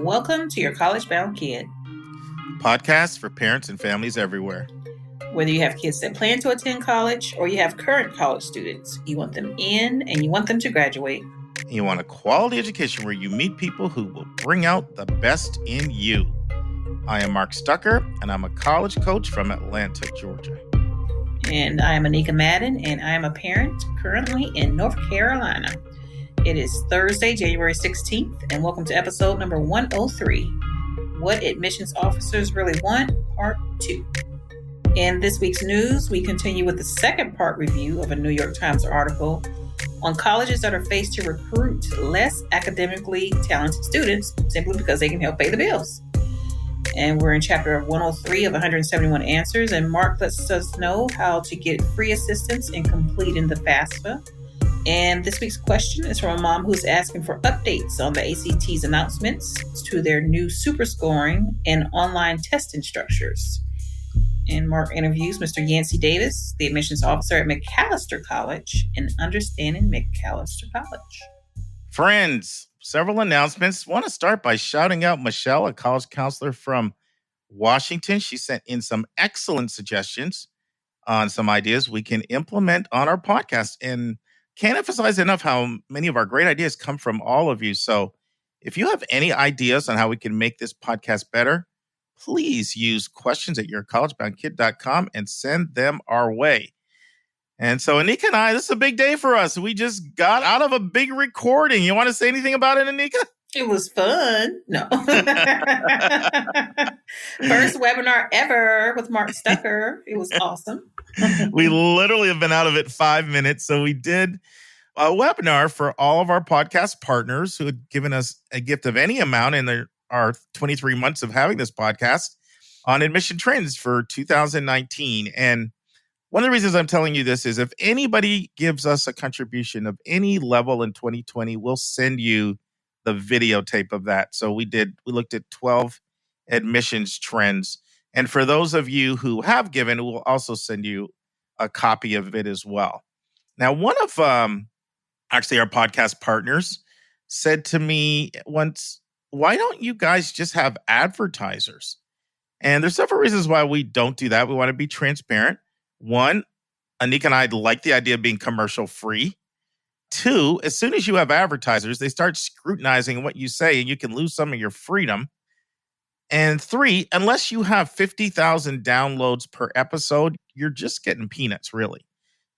Welcome to your college-bound kid. Podcast for parents and families everywhere. Whether you have kids that plan to attend college or you have current college students, you want them in and you want them to graduate. You want a quality education where you meet people who will bring out the best in you. I am Mark Stucker, and I'm a college coach from Atlanta, Georgia. And I am Anika Madden, and I am a parent currently in North Carolina. It is Thursday, January 16th, and welcome to episode number 103, What Admissions Officers Really Want, Part 2. In this week's news, we continue with the second part review of a New York Times article on colleges that are faced to recruit less academically talented students simply because they can help pay the bills. And we're in chapter 103 of 171 answers, and Mark lets us know how to get free assistance in completing the FAFSA. And this week's question is from a mom who's asking for updates on the ACT's announcements to their new Superscoring and online testing structures. And Mark interviews Mr. Yancie Davis, the admissions officer at Macalester College, in Understanding Macalester College. Friends, several announcements. Want to start by shouting out Michelle, a college counselor from Washington. She sent in some excellent suggestions on some ideas we can implement on our podcast. And can't emphasize enough how many of our great ideas come from all of you. So if you have any ideas on how we can make this podcast better, please use questions@yourcollegeboundkid.com and send them our way. And so Anika and I, this is a big day for us. We just got out of a big recording. You want to say anything about it, Anika? It was fun. No. First webinar ever with Mark Stucker. It was awesome. We literally have been out of it 5 minutes. So we did a webinar for all of our podcast partners who had given us a gift of any amount in our 23 months of having this podcast on admission trends for 2019. And one of the reasons I'm telling you this is if anybody gives us a contribution of any level in 2020, we'll send you the videotape of that. So we looked at 12 admissions trends. And for those of you who have given, we'll also send you a copy of it as well. Now, one of actually our podcast partners said to me once, why don't you guys just have advertisers? And there's several reasons why we don't do that. We want to be transparent. One, Anika and I like the idea of being commercial free. Two, as soon as you have advertisers, they start scrutinizing what you say and you can lose some of your freedom. And three, unless you have 50,000 downloads per episode, you're just getting peanuts, really.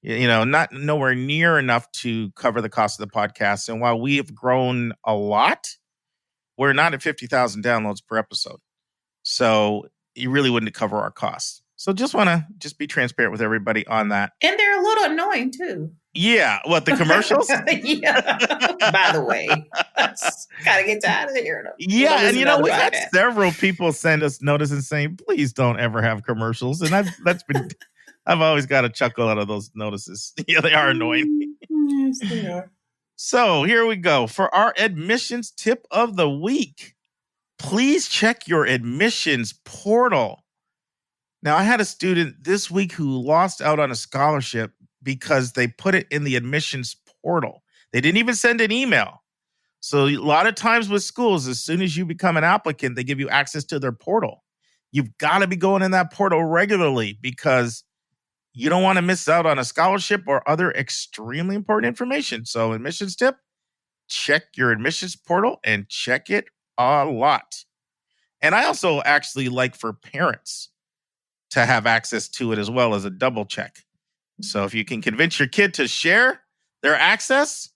You know, not nowhere near enough to cover the cost of the podcast. And while we have grown a lot, we're not at 50,000 downloads per episode. So you really wouldn't cover our costs. So just want to be transparent with everybody on that. And they're a little annoying too. Yeah. What, the commercials? Yeah. By the way, gotta get tired of hearing them. Yeah. And we've had several people send us notices saying, please don't ever have commercials. And I've always got a chuckle out of those notices. Yeah, they are annoying. Yes, they are. So here we go. For our admissions tip of the week, please check your admissions portal. Now, I had a student this week who lost out on a scholarship because they put it in the admissions portal. They didn't even send an email. So a lot of times with schools, as soon as you become an applicant, they give you access to their portal. You've got to be going in that portal regularly because you don't want to miss out on a scholarship or other extremely important information. So admissions tip, check your admissions portal and check it a lot. And I also actually like for parents to have access to it as well as a double check. So if you can convince your kid to share their access,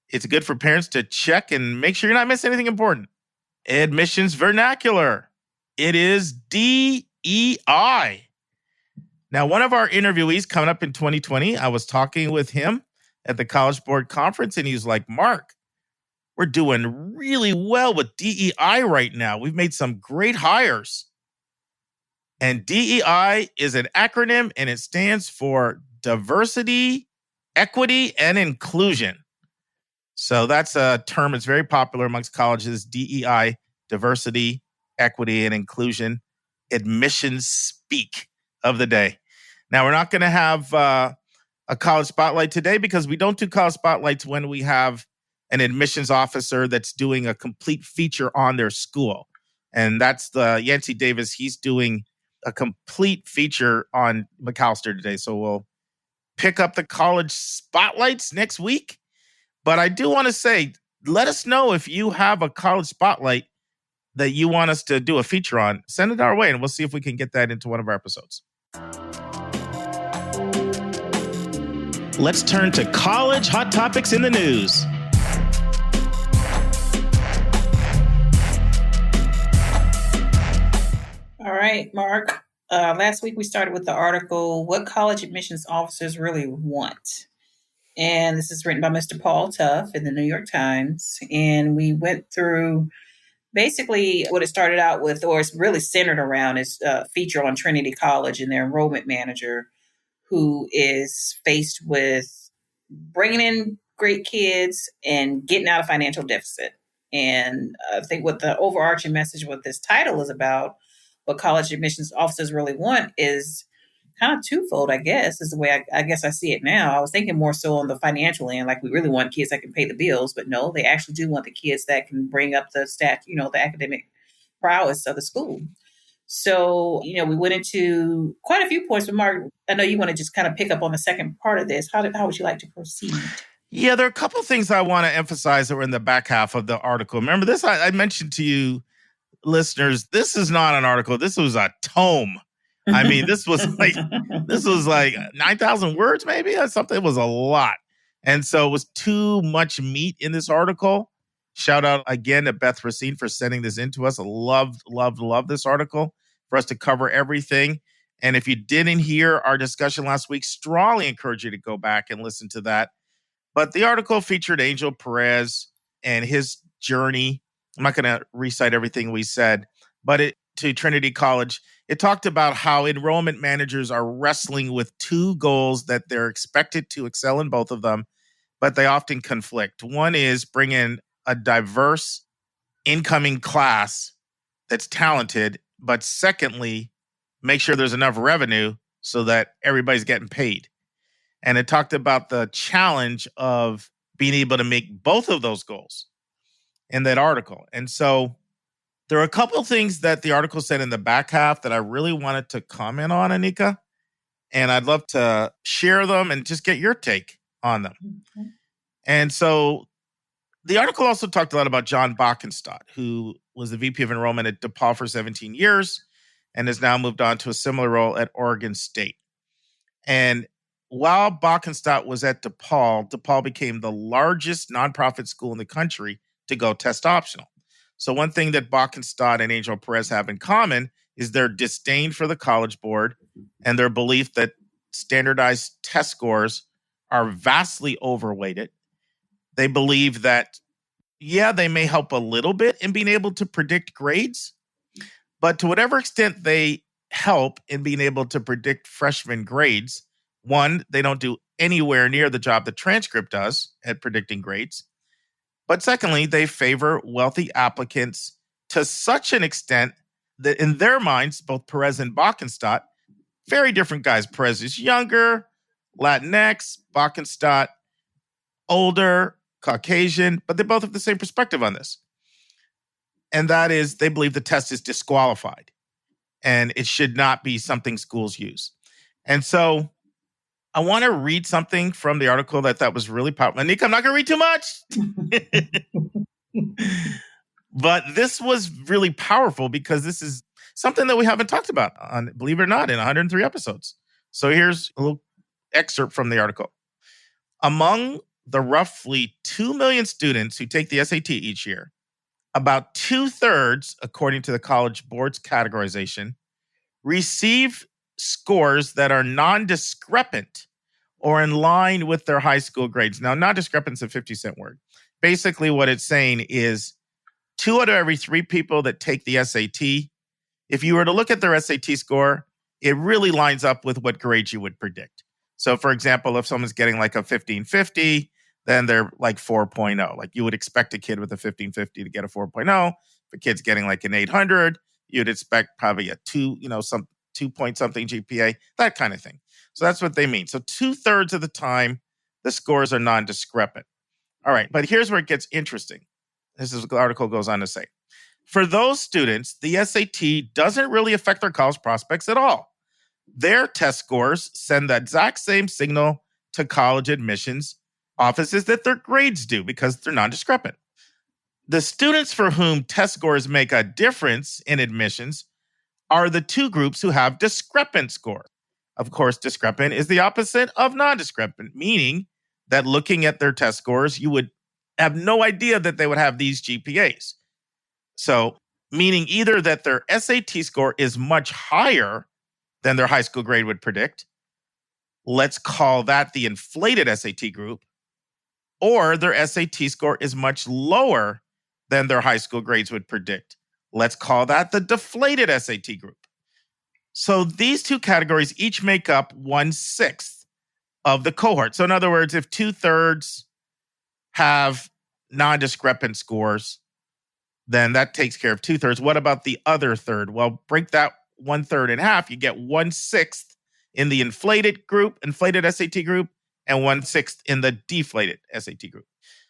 it's good for parents to check and make sure you're not missing anything important. Admissions vernacular. It is DEI. Now, one of our interviewees coming up in 2020, I was talking with him at the College Board Conference, and he's like, Mark, we're doing really well with DEI right now. We've made some great hires. And DEI is an acronym, and it stands for diversity, equity, and inclusion. So that's a term that's very popular amongst colleges, DEI, diversity, equity, and inclusion, admissions speak of the day. Now, we're not going to have a college spotlight today because we don't do college spotlights when we have an admissions officer that's doing a complete feature on their school. And that's the Yancie Davis. He's doing a complete feature on Macalester today. So we'll pick up the college spotlights next week. But I do want to say, let us know if you have a college spotlight that you want us to do a feature on. Send it our way, and we'll see if we can get that into one of our episodes. Let's turn to college hot topics in the news. All right, Mark. Last week we started with the article, What College Admissions Officers Really Want. And this is written by Mr. Paul Tuff in the New York Times. And we went through basically what it started out with, or it's really centered around, is a feature on Trinity College and their enrollment manager, who is faced with bringing in great kids and getting out of financial deficit. And I think what the overarching message with this title is about, what college admissions officers really want, is kind of twofold, I guess, is the way I guess I see it now. I was thinking more so on the financial end, like we really want kids that can pay the bills, but no, they actually do want the kids that can bring up the the academic prowess of the school. So, we went into quite a few points, but Mark, I know you want to just kind of pick up on the second part of this. How would you like to proceed? Yeah, there are a couple of things I want to emphasize that were in the back half of the article. Remember this, I mentioned to you, listeners, this is not an article. This was a tome. I mean, this was like 9,000 words, maybe, or something. It was a lot. And so it was too much meat in this article. Shout out again to Beth Racine for sending this in to us. I loved this article for us to cover everything. And if you didn't hear our discussion last week, strongly encourage you to go back and listen to that. But the article featured Angel Perez and his journey. I'm not going to recite everything we said, but to Trinity College, it talked about how enrollment managers are wrestling with two goals that they're expected to excel in both of them, but they often conflict. One is bring in a diverse incoming class that's talented, but secondly, make sure there's enough revenue so that everybody's getting paid. And it talked about the challenge of being able to make both of those goals in that article. And so there are a couple of things that the article said in the back half that I really wanted to comment on, Anika. And I'd love to share them and just get your take on them. Okay. And so the article also talked a lot about John Bockenstadt, who was the VP of Enrollment at DePaul for 17 years and has now moved on to a similar role at Oregon State. And while Bockenstadt was at DePaul became the largest nonprofit school in the country to go test optional. So one thing that Bockenstadt and Angel Perez have in common is their disdain for the College Board and their belief that standardized test scores are vastly overweighted. They believe that, they may help a little bit in being able to predict grades, but to whatever extent they help in being able to predict freshman grades, one, they don't do anywhere near the job the transcript does at predicting grades. But secondly, they favor wealthy applicants to such an extent that in their minds, both Perez and Bockenstadt, very different guys. Perez is younger, Latinx, Bockenstadt, older, Caucasian, but they both have the same perspective on this. And that is, they believe the test is disqualified and it should not be something schools use. And so I want to read something from the article that I thought was really powerful. Anika, I'm not going to read too much. But this was really powerful because this is something that we haven't talked about, believe it or not, in 103 episodes. So here's a little excerpt from the article. Among the roughly 2 million students who take the SAT each year, about 2/3, according to the College Board's categorization, receive scores that are non-discrepant or in line with their high school grades. Now, non-discrepant is a 50-cent word. Basically, what it's saying is 2 out of every 3 people that take the SAT, if you were to look at their SAT score, it really lines up with what grades you would predict. So, for example, if someone's getting like a 1550, then they're like 4.0. Like you would expect a kid with a 1550 to get a 4.0. If a kid's getting like an 800, you'd expect probably a 2, some 2 point something GPA, that kind of thing. So that's what they mean. So 2/3 of the time, the scores are non-discrepant. All right, but here's where it gets interesting. This is what the article goes on to say. For those students, the SAT doesn't really affect their college prospects at all. Their test scores send the exact same signal to college admissions offices that their grades do because they're non-discrepant. The students for whom test scores make a difference in admissions are the two groups who have discrepant scores. Of course, discrepant is the opposite of non-discrepant, meaning that looking at their test scores, you would have no idea that they would have these GPAs. So, meaning either that their SAT score is much higher than their high school grade would predict. Let's call that the inflated SAT group. Or their SAT score is much lower than their high school grades would predict. Let's call that the deflated SAT group. So these two categories each make up 1/6 of the cohort. So in other words, if 2/3 have non-discrepant scores, then that takes care of 2/3. What about the other third? Well, break that 1/3 in half. You get 1/6 in the inflated SAT group, and 1/6 in the deflated SAT group.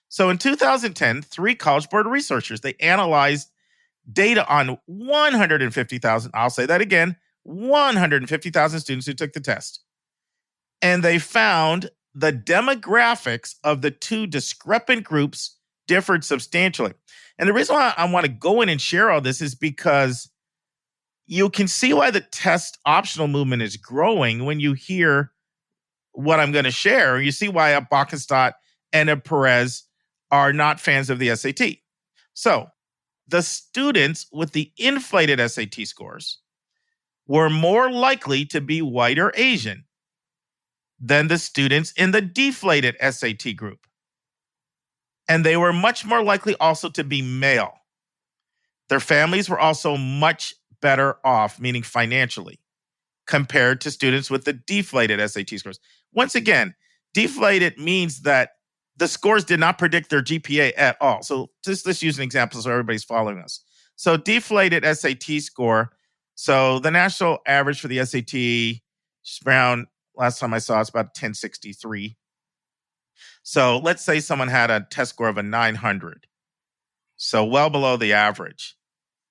So in 2010, 3 College Board researchers, they analyzed data on 150,000, I'll say that again, 150,000 students who took the test. And they found the demographics of the two discrepant groups differed substantially. And the reason why I want to go in and share all this is because you can see why the test optional movement is growing when you hear what I'm going to share. You see why Backenstadt and Perez are not fans of the SAT. So the students with the inflated SAT scores were more likely to be white or Asian than the students in the deflated SAT group. And they were much more likely also to be male. Their families were also much better off, meaning financially, compared to students with the deflated SAT scores. Once again, deflated means that the scores did not predict their GPA at all. So let's use an example so everybody's following us. So deflated SAT score. So the national average for the SAT is around, last time I saw, it's about 1063. So let's say someone had a test score of a 900. So well below the average.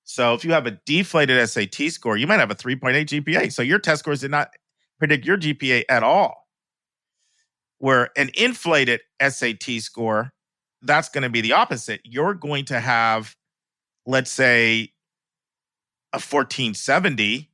So if you have a deflated SAT score, you might have a 3.8 GPA. So your test scores did not predict your GPA at all. Where an inflated SAT score, that's going to be the opposite. You're going to have, let's say, a 1470,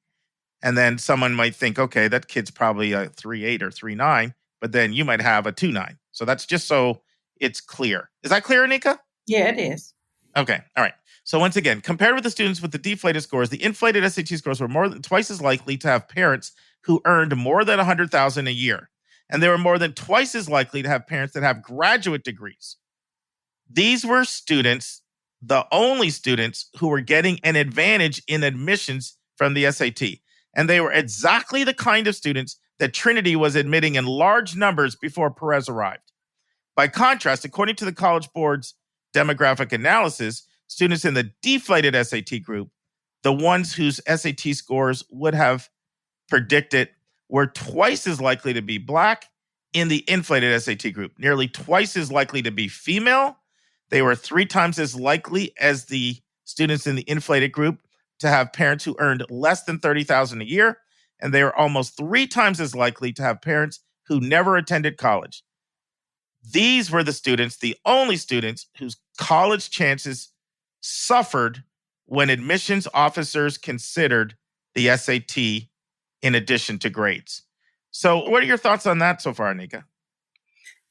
and then someone might think, okay, that kid's probably a 3.8 or 3.9, but then you might have a 2.9. So that's just so it's clear. Is that clear, Anika? Yeah, it is. Okay, all right. So once again, compared with the students with the deflated scores, the inflated SAT scores were more than twice as likely to have parents who earned more than $100,000 a year. And they were more than twice as likely to have parents that have graduate degrees. These were students, the only students who were getting an advantage in admissions from the SAT. And they were exactly the kind of students that Trinity was admitting in large numbers before Perez arrived. By contrast, according to the College Board's demographic analysis, students in the deflated SAT group, the ones whose SAT scores would have predicted, were twice as likely to be Black in the inflated SAT group, nearly twice as likely to be female. They were 3 times as likely as the students in the inflated group to have parents who earned less than $30,000 a year, and they were almost 3 times as likely to have parents who never attended college. These were the students, the only students whose college chances suffered when admissions officers considered the SAT in addition to grades. So what are your thoughts on that so far, Anika?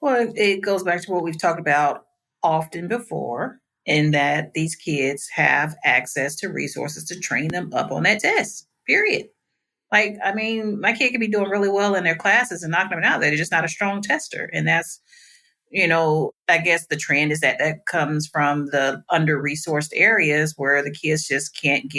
Well, it goes back to what we've talked about often before, in that these kids have access to resources to train them up on that test, period. Like, I mean, my kid could be doing really well in their classes and knocking them out. They're just not a strong tester. And that's, I guess the trend is that comes from the under-resourced areas where the kids just can't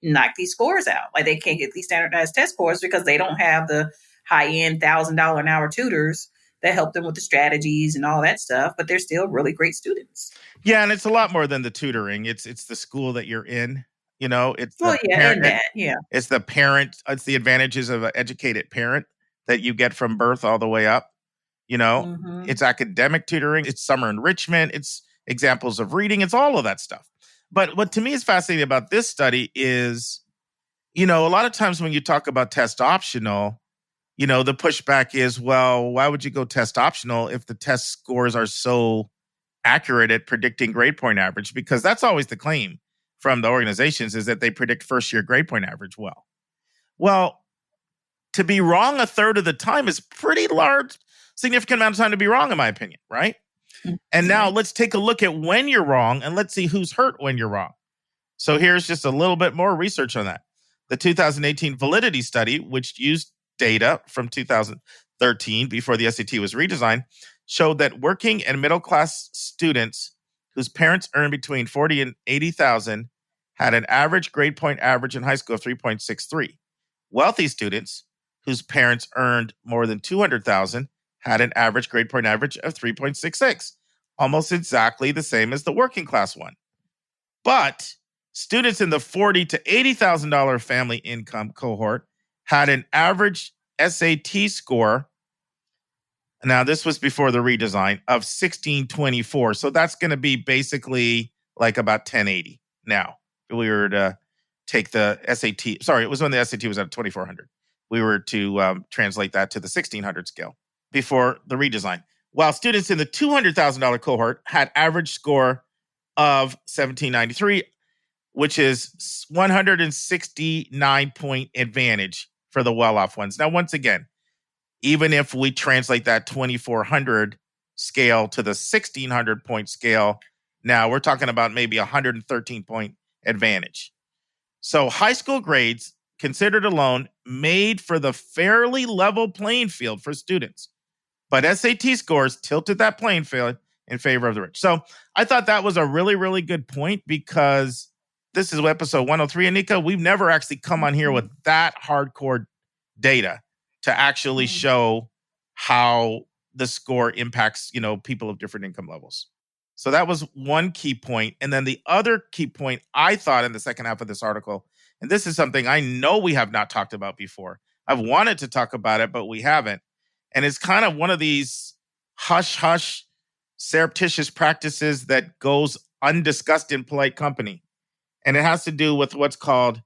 knock these scores out. Like, they can't get these standardized test scores because they don't have the high-end $1,000 an hour tutors that help them with the strategies and all that stuff, but they're still really great students. Yeah, and it's a lot more than the tutoring. It's the school that you're in. It's it's the parent. It's the advantages of an educated parent that you get from birth all the way up. It's academic tutoring, it's summer enrichment, it's examples of reading, it's all of that stuff. But what to me is fascinating about this study is, a lot of times when you talk about test optional, the pushback is, well, why would you go test optional if the test scores are so accurate at predicting grade point average? Because that's always the claim from the organizations, is that they predict first year grade point average well. Well, to be wrong a third of the time is pretty large, significant amount of time to be wrong, in my opinion, right? And now let's take a look at when you're wrong, and let's see who's hurt when you're wrong. So here's just a little bit more research on that. The 2018 validity study, which used data from 2013 before the SAT was redesigned, showed that working and middle class students whose parents earned between 40 and 80,000 had an average grade point average in high school of 3.63. Wealthy students whose parents earned more than 200,000 had an average grade point average of 3.66, almost exactly the same as the working class one. But students in the $40,000 to $80,000 family income cohort had an average SAT score. Now, this was before the redesign, of 1624. So that's going to be basically like about 1080 now. If we were to take the SAT, sorry, it was when the SAT was at 2400. We were to translate that to the 1600 scale before the redesign. While students in the $200,000 cohort had average score of 1793, which is 169 point advantage for the well-off ones. Now, once again, even if we translate that 2400 scale to the 1600 point scale, now we're talking about maybe 113 point advantage. So high school grades considered alone made for the fairly level playing field for students. But SAT scores tilted that playing field in favor of the rich. So I thought that was a really, really good point, because this is episode 103, Anika. We've never actually come on here with that hardcore data to actually show how the score impacts, people of different income levels. So that was one key point. And then the other key point I thought in the second half of this article, and this is something I know we have not talked about before. I've wanted to talk about it, but we haven't. And it's kind of one of these hush-hush, surreptitious practices that goes undiscussed in polite company. And it has to do with what's called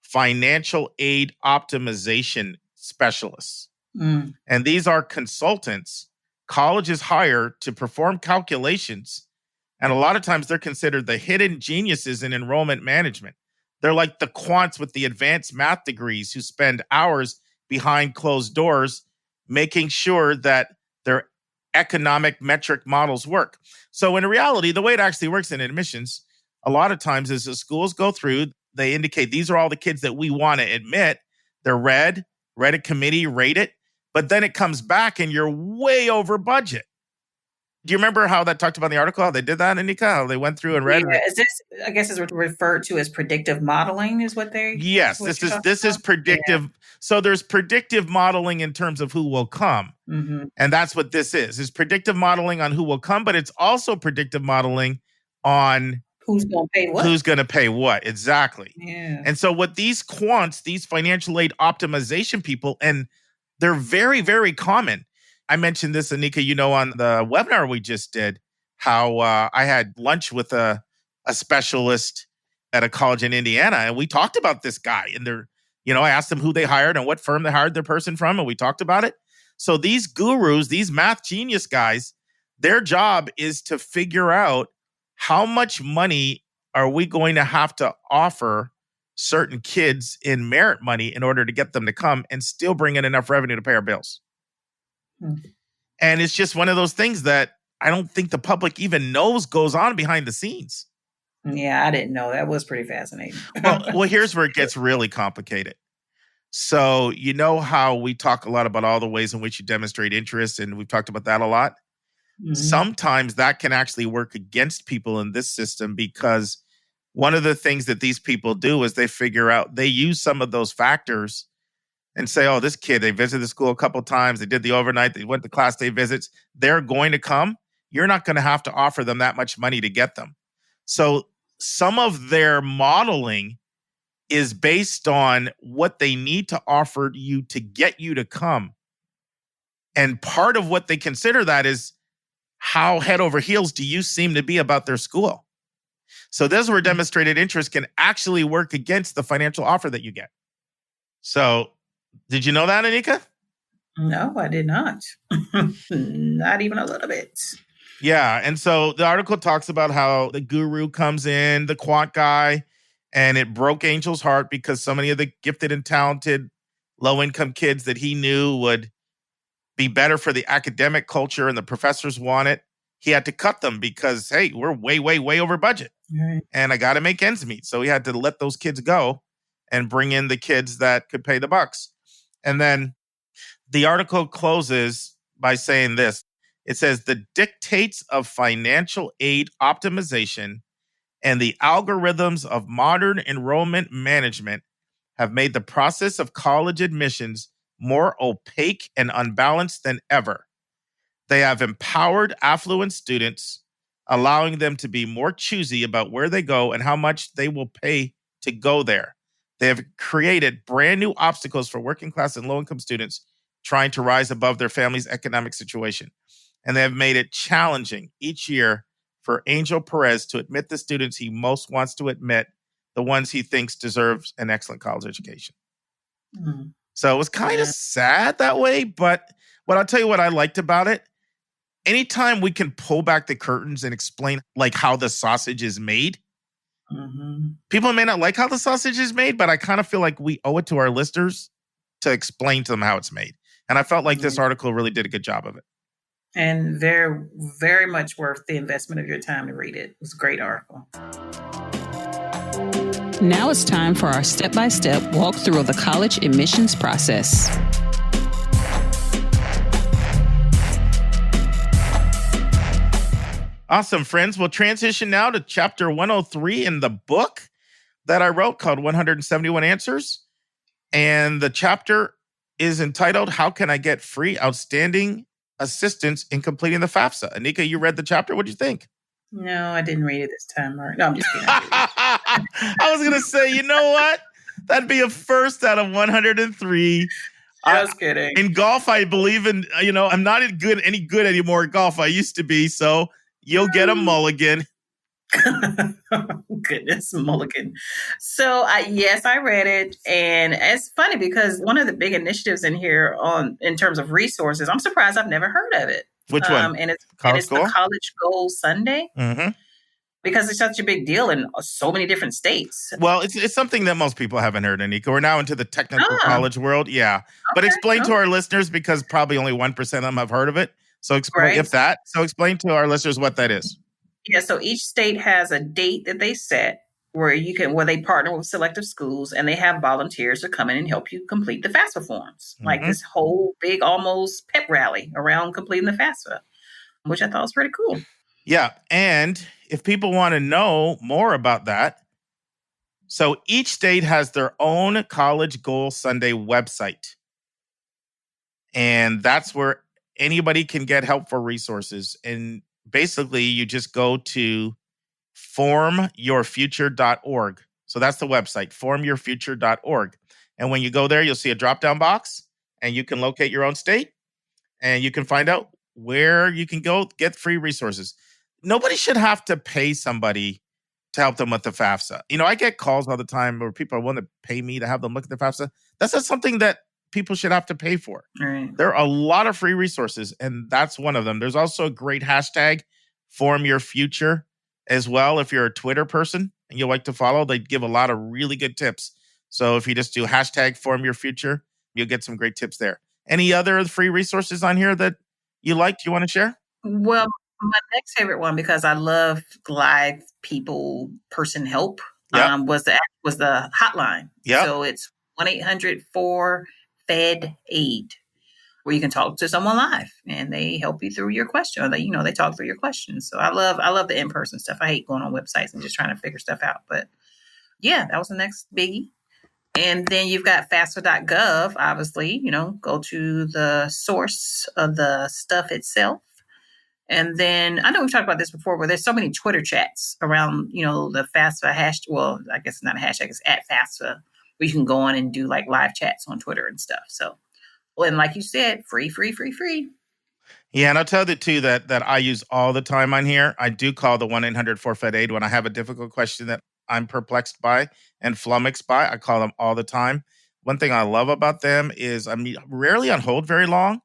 financial aid optimization specialists. And these are consultants colleges hire to perform calculations. And a lot of times they're considered the hidden geniuses in enrollment management. They're like the quants with the advanced math degrees who spend hours behind closed doors making sure that their economic metric models work. So in reality, the way it actually works in admissions, a lot of times is the schools go through, they indicate these are all the kids that we want to admit. They're read a committee, rate it, but then it comes back and you're way over budget. Do you remember how that talked about in the article, how they did that, Anika? How they went through and read? Yeah, is this, I guess, is referred to as predictive modeling, is what they? Yes, this is predictive. Yeah. So there's predictive modeling in terms of who will come. Mm-hmm. And that's what this is predictive modeling on who will come, but it's also predictive modeling on who's going to pay what. Who's going to pay what, exactly. Yeah. And so what these quants, these financial aid optimization people, and they're very, very common. I mentioned this, Anika, on the webinar we just did, how I had lunch with a specialist at a college in Indiana, and we talked about this guy. And I asked them who they hired and what firm they hired their person from, and we talked about it. So these gurus, these math genius guys, their job is to figure out how much money are we going to have to offer certain kids in merit money in order to get them to come and still bring in enough revenue to pay our bills. And it's just one of those things that I don't think the public even knows goes on behind the scenes. Yeah, I didn't know. That was pretty fascinating. well, here's where it gets really complicated. So, how we talk a lot about all the ways in which you demonstrate interest, and we've talked about that a lot. Mm-hmm. Sometimes that can actually work against people in this system, because one of the things that these people do is they use some of those factors and say, oh, this kid, they visited the school a couple of times, they did the overnight, they went to class day visits, they're going to come. You're not going to have to offer them that much money to get them. So some of their modeling is based on what they need to offer you to get you to come. And part of what they consider that is how head over heels do you seem to be about their school? So this is where demonstrated interest can actually work against the financial offer that you get. So did you know that, Anika? No, I did not. Not even a little bit. Yeah. And so the article talks about how the guru comes in, the quant guy, and it broke Angel's heart because so many of the gifted and talented low-income kids that he knew would be better for the academic culture and the professors want it. He had to cut them because, hey, we're way, way, way over budget. Right. And I got to make ends meet. So he had to let those kids go and bring in the kids that could pay the bucks. And then the article closes by saying this. It says the dictates of financial aid optimization and the algorithms of modern enrollment management have made the process of college admissions more opaque and unbalanced than ever. They have empowered affluent students, allowing them to be more choosy about where they go and how much they will pay to go there. They have created brand new obstacles for working class and low-income students trying to rise above their family's economic situation. And they have made it challenging each year for Angel Perez to admit the students he most wants to admit, the ones he thinks deserves an excellent college education. Mm. So it was kind of sad that way, but I'll tell you what I liked about it. Anytime we can pull back the curtains and explain like how the sausage is made, people may not like how the sausage is made, but I kind of feel like we owe it to our listeners to explain to them how it's made. And I felt like this article really did a good job of it. And they're very much worth the investment of your time to read it. It was a great article. Now it's time for our step-by-step walkthrough of the college admissions process. Awesome, friends. We'll transition now to chapter 103 in the book that I wrote called 171 Answers. And the chapter is entitled, How Can I Get Free Outstanding Assistance in Completing the FAFSA? Anika, you read the chapter. What did you think? No, I didn't read it this time, Mark. No, I'm just kidding. I was going to say, you know what? That'd be a first out of 103. Just kidding. In golf, I believe in, I'm not any good anymore at golf. I used to be, so you'll get a mulligan. Goodness, mulligan. So, yes, I read it. And it's funny because one of the big initiatives in here in terms of resources, I'm surprised I've never heard of it. Which one? And it's the College Goal Sunday. Mm-hmm. Because it's such a big deal in so many different states. Well, it's something that most people haven't heard, Anika. We're now into the technical college world. Yeah. Okay, but explain to our listeners, because probably only 1% of them have heard of it. So explain explain to our listeners what that is. Yeah. So each state has a date that they set where they partner with selective schools and they have volunteers to come in and help you complete the FAFSA forms. Mm-hmm. Like this whole big, almost pep rally around completing the FAFSA, which I thought was pretty cool. Yeah. And if people want to know more about that, so each state has their own College Goal Sunday website. And that's where anybody can get helpful resources. And basically, you just go to formyourfuture.org. So that's the website, formyourfuture.org. And when you go there, you'll see a drop-down box, and you can locate your own state, and you can find out where you can go get free resources. Nobody should have to pay somebody to help them with the FAFSA. I get calls all the time where people are willing to pay me to have them look at the FAFSA. That's not something that people should have to pay for. Right. There are a lot of free resources, and that's one of them. There's also a great hashtag, formyourfuture, as well. If you're a Twitter person and you like to follow, they give a lot of really good tips. So if you just do hashtag formyourfuture, you'll get some great tips there. Any other free resources on here that you want to share? Well, my next favorite one, because I love live person help, was the hotline. Yep. So it's 1-800-4-FED-AID, where you can talk to someone live and they help you through your question. Or they talk through your questions. So I love the in-person stuff. I hate going on websites and just trying to figure stuff out. But yeah, that was the next biggie. And then you've got FAFSA.gov, obviously, go to the source of the stuff itself. And then I know we've talked about this before, but there's so many Twitter chats around, the FAFSA hashtag. Well, I guess it's not a hashtag, it's @FAFSA, where you can go on and do like live chats on Twitter and stuff. So Well, and like you said, free, free, free, free. Yeah, and I'll tell you too that I use all the time on here. I do call the 1-800-4FED-AID when I have a difficult question that I'm perplexed by and flummoxed by. I call them all the time. One thing I love about them is I'm rarely on hold very long,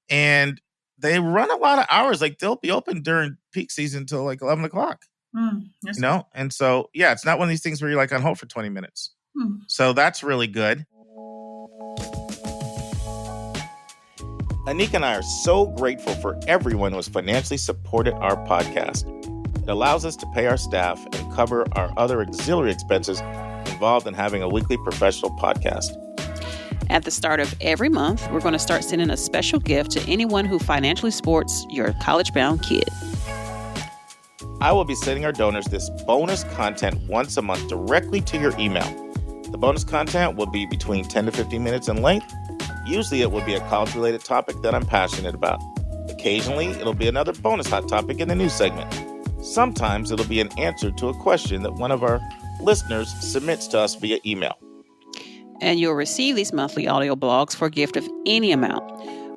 and they run a lot of hours. Like they'll be open during peak season until like 11 o'clock. Yes. You know, and so yeah, it's not one of these things where you're like on hold for 20 minutes. So that's really good. Anika and I are so grateful for everyone who has financially supported our podcast. It allows us to pay our staff and cover our other auxiliary expenses involved in having a weekly professional podcast. At the start of every month, we're going to start sending a special gift to anyone who financially supports your college-bound kid. I will be sending our donors this bonus content once a month directly to your email. The bonus content will be between 10 to 15 minutes in length. Usually it will be a college-related topic that I'm passionate about. Occasionally, it'll be another bonus hot topic in the news segment. Sometimes it'll be an answer to a question that one of our listeners submits to us via email. And you'll receive these monthly audio blogs for a gift of any amount.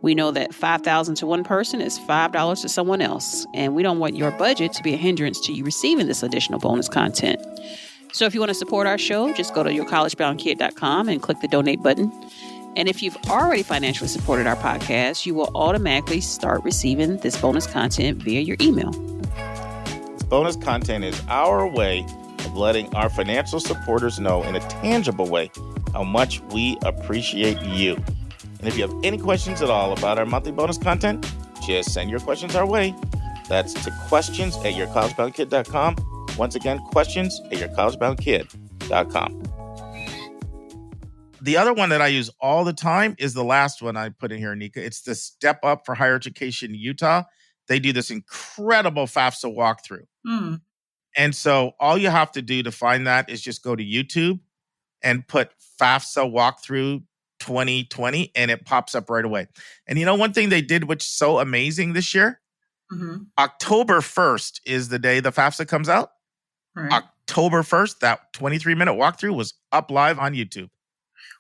We know that $5,000 to one person is $5 to someone else, and we don't want your budget to be a hindrance to you receiving this additional bonus content. So if you want to support our show, just go to yourcollegeboundkid.com and click the donate button. And if you've already financially supported our podcast, you will automatically start receiving this bonus content via your email. This bonus content is our way of letting our financial supporters know in a tangible way how much we appreciate you. And if you have any questions at all about our monthly bonus content, just send your questions our way. That's to questions@yourcollegeboundkid.com. Once again, questions@yourcollegeboundkid.com. The other one that I use all the time is the last one I put in here, Anika. It's the Step Up for Higher Education Utah. They do this incredible FAFSA walkthrough. And so all you have to do to find that is just go to YouTube and put FAFSA walkthrough 2020, and it pops up right away. And you know, one thing they did, which is so amazing this year, October 1st is the day the FAFSA comes out. Right. October 1st, that 23-minute walkthrough was up live on YouTube.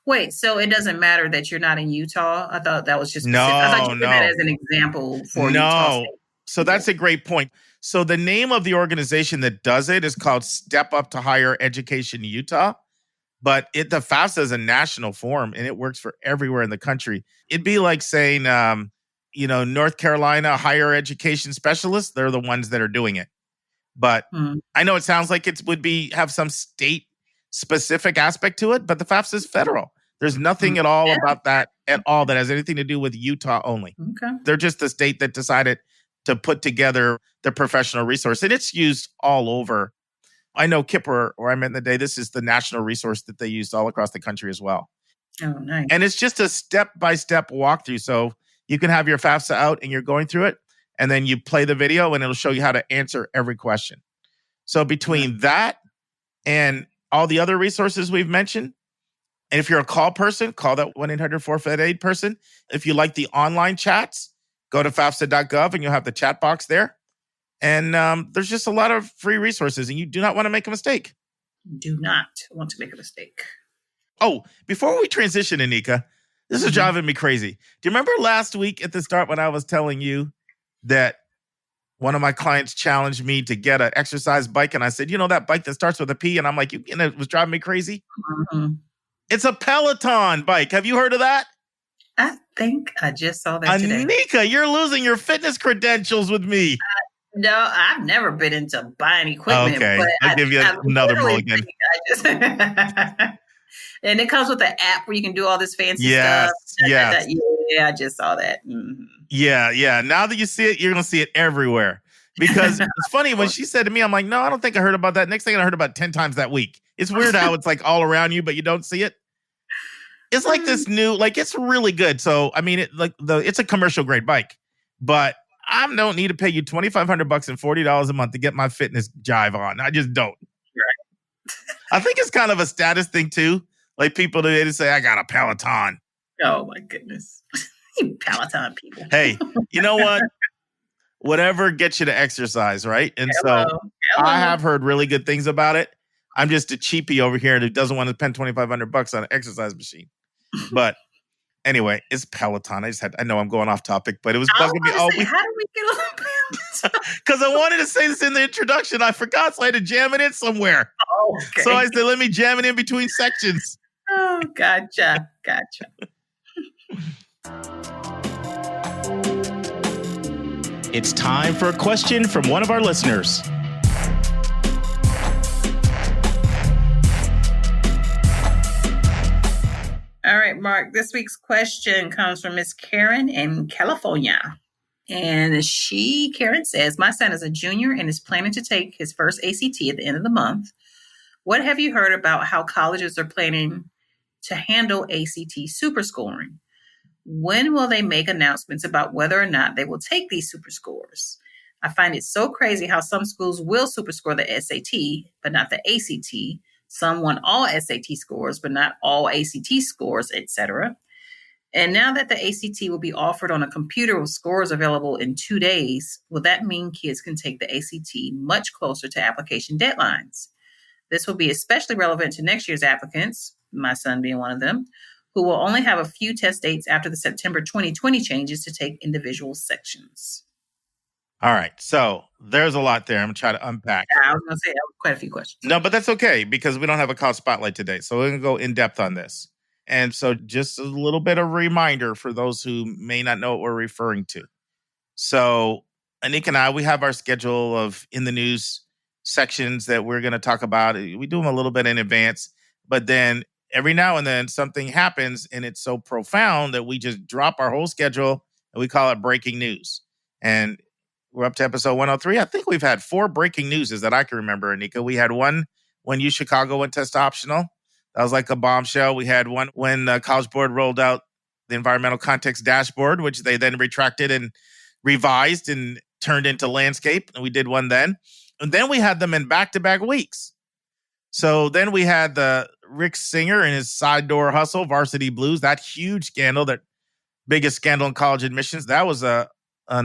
Wait, so it doesn't matter that you're not in Utah? I thought that was just specific. I thought you did that as an example for Utah State. So that's a great point. So the name of the organization that does it is called Step Up to Higher Education Utah. But the FAFSA is a national forum, and it works for everywhere in the country. It'd be like saying, North Carolina higher education specialists. They're the ones that are doing it. But I know it sounds like it would have some state-specific aspect to it, but the FAFSA is federal. There's nothing at all about that at all that has anything to do with Utah only. Okay. They're just the state that decided to put together the professional resource, and it's used all over. I know Kipper, where I met in the day, this is the national resource that they used all across the country as well. Oh, nice. And it's just a step-by-step walkthrough. So you can have your FAFSA out and you're going through it, and then you play the video and it'll show you how to answer every question. So between that and all the other resources we've mentioned, and if you're a call person, call that 1-800-4FED-AID person. If you like the online chats, go to FAFSA.gov and you'll have the chat box there. And there's just a lot of free resources, and you do not want to make a mistake. Do not want to make a mistake. Oh, before we transition, Anika, this is driving me crazy. Do you remember last week at the start when I was telling you that one of my clients challenged me to get an exercise bike? And I said, that bike that starts with a P? And I'm like, it was driving me crazy. It's a Peloton bike. Have you heard of that? I think I just saw that today. Anika, you're losing your fitness credentials with me. No, I've never been into buying equipment. Okay, but I'll give you another mulligan. And it comes with an app where you can do all this fancy stuff. Yes. Yeah, I just saw that. Mm-hmm. Yeah. Now that you see it, you're going to see it everywhere. Because it's funny, when she said to me, I'm like, no, I don't think I heard about that. Next thing I heard about 10 times that week. It's weird how it's like all around you, but you don't see it. It's like this new, it's really good. So, I mean, it's a commercial grade bike, but I don't need to pay you $2,500 and $40 a month to get my fitness jive on. I just don't. Right. I think it's kind of a status thing too. Like people today to say, I got a Peloton. Oh my goodness. You Peloton people. Hey, you know what? Whatever gets you to exercise, right? And so I have heard really good things about it. I'm just a cheapie over here that doesn't want to spend $2,500 on an exercise machine. But Anyway, it's Peloton. I know I'm going off topic, but it was I bugging me all week. How did we get on Peloton? Because I wanted to say this in the introduction. I forgot, so I had to jam it in somewhere. Oh, okay. So I said, let me jam it in between sections. Oh, gotcha. It's time for a question from one of our listeners. All right, Mark, this week's question comes from Miss Karen in California. And Karen says, my son is a junior and is planning to take his first ACT at the end of the month. What have you heard about how colleges are planning to handle ACT superscoring? When will they make announcements about whether or not they will take these superscores? I find it so crazy how some schools will superscore the SAT, but not the ACT. Some want all SAT scores, but not all ACT scores, etc. And now that the ACT will be offered on a computer with scores available in 2 days, will that mean kids can take the ACT much closer to application deadlines? This will be especially relevant to next year's applicants, my son being one of them, who will only have a few test dates after the September 2020 changes to take individual sections. All right. So there's a lot there. I'm going to try to unpack. Yeah, I was going to say that was quite a few questions. No, but that's okay because we don't have a college spotlight today. So we're going to go in depth on this. And so just a little bit of a reminder for those who may not know what we're referring to. So Anika and I, we have our schedule of in the news sections that we're going to talk about. We do them a little bit in advance, but then every now and then something happens and it's so profound that we just drop our whole schedule and we call it breaking news. And we're up to episode 103. I think we've had 4 breaking newses that I can remember, Anika. We had one when UChicago went test optional. That was like a bombshell. We had one when the College Board rolled out the environmental context dashboard, which they then retracted and revised and turned into landscape. And we did one then. And then we had them in back-to-back weeks. So then we had the Rick Singer and his side door hustle, Varsity Blues, that huge scandal, that biggest scandal in college admissions. That was an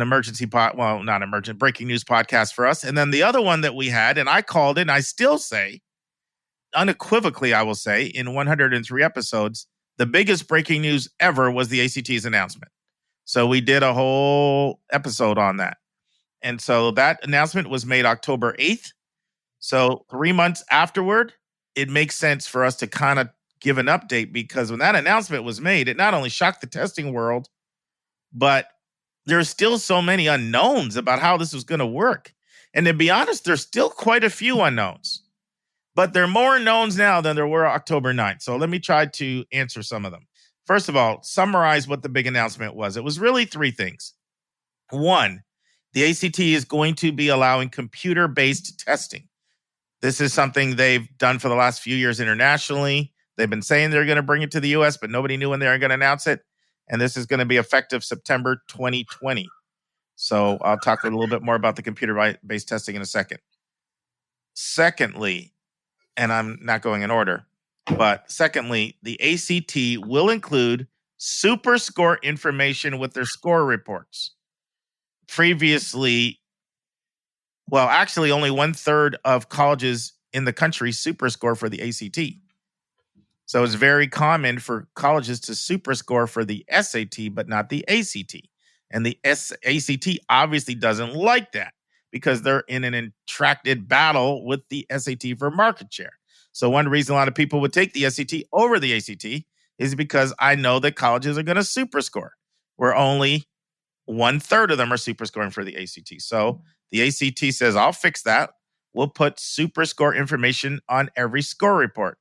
emergency breaking news podcast for us. And then the other one that we had, and I called it, and I still say, unequivocally, I will say, in 103 episodes, the biggest breaking news ever was the ACT's announcement. So we did a whole episode on that. And so that announcement was made October 8th. So 3 months afterward, it makes sense for us to kind of give an update because when that announcement was made, it not only shocked the testing world, but there's still so many unknowns about how this was going to work. And to be honest, there's still quite a few unknowns. But there are more knowns now than there were October 9th. So let me try to answer some of them. First of all, summarize what the big announcement was. It was really 3 things. 1, the ACT is going to be allowing computer-based testing. This is something they've done for the last few years internationally. They've been saying they're going to bring it to the U.S., but nobody knew when they were going to announce it. And this is going to be effective September 2020. So I'll talk a little bit more about the computer-based testing in a second. Secondly, and I'm not going in order, but secondly, the ACT will include Superscore information with their score reports. Previously, well, actually only 1/3 of colleges in the country Superscore for the ACT. So it's very common for colleges to Superscore for the SAT, but not the ACT. And the ACT obviously doesn't like that because they're in an intracted battle with the SAT for market share. So one reason a lot of people would take the SAT over the ACT is because I know that colleges are going to Superscore, where only 1/3 of them are Superscoring for the ACT. So the ACT says, I'll fix that. We'll put Superscore information on every score report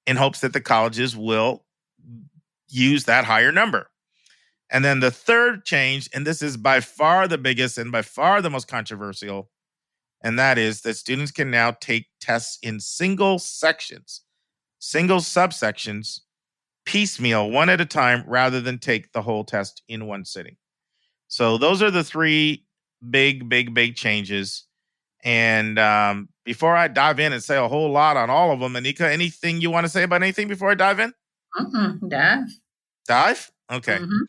in hopes that the colleges will use that higher number. And then the third change, and this is by far the biggest and by far the most controversial, and that is that students can now take tests in single sections, single subsections, piecemeal, one at a time, rather than take the whole test in one sitting. So those are the 3 big changes. And before I dive in and say a whole lot on all of them, Anika, anything you want to say about anything before I dive in? Dive? Okay. Mm-hmm.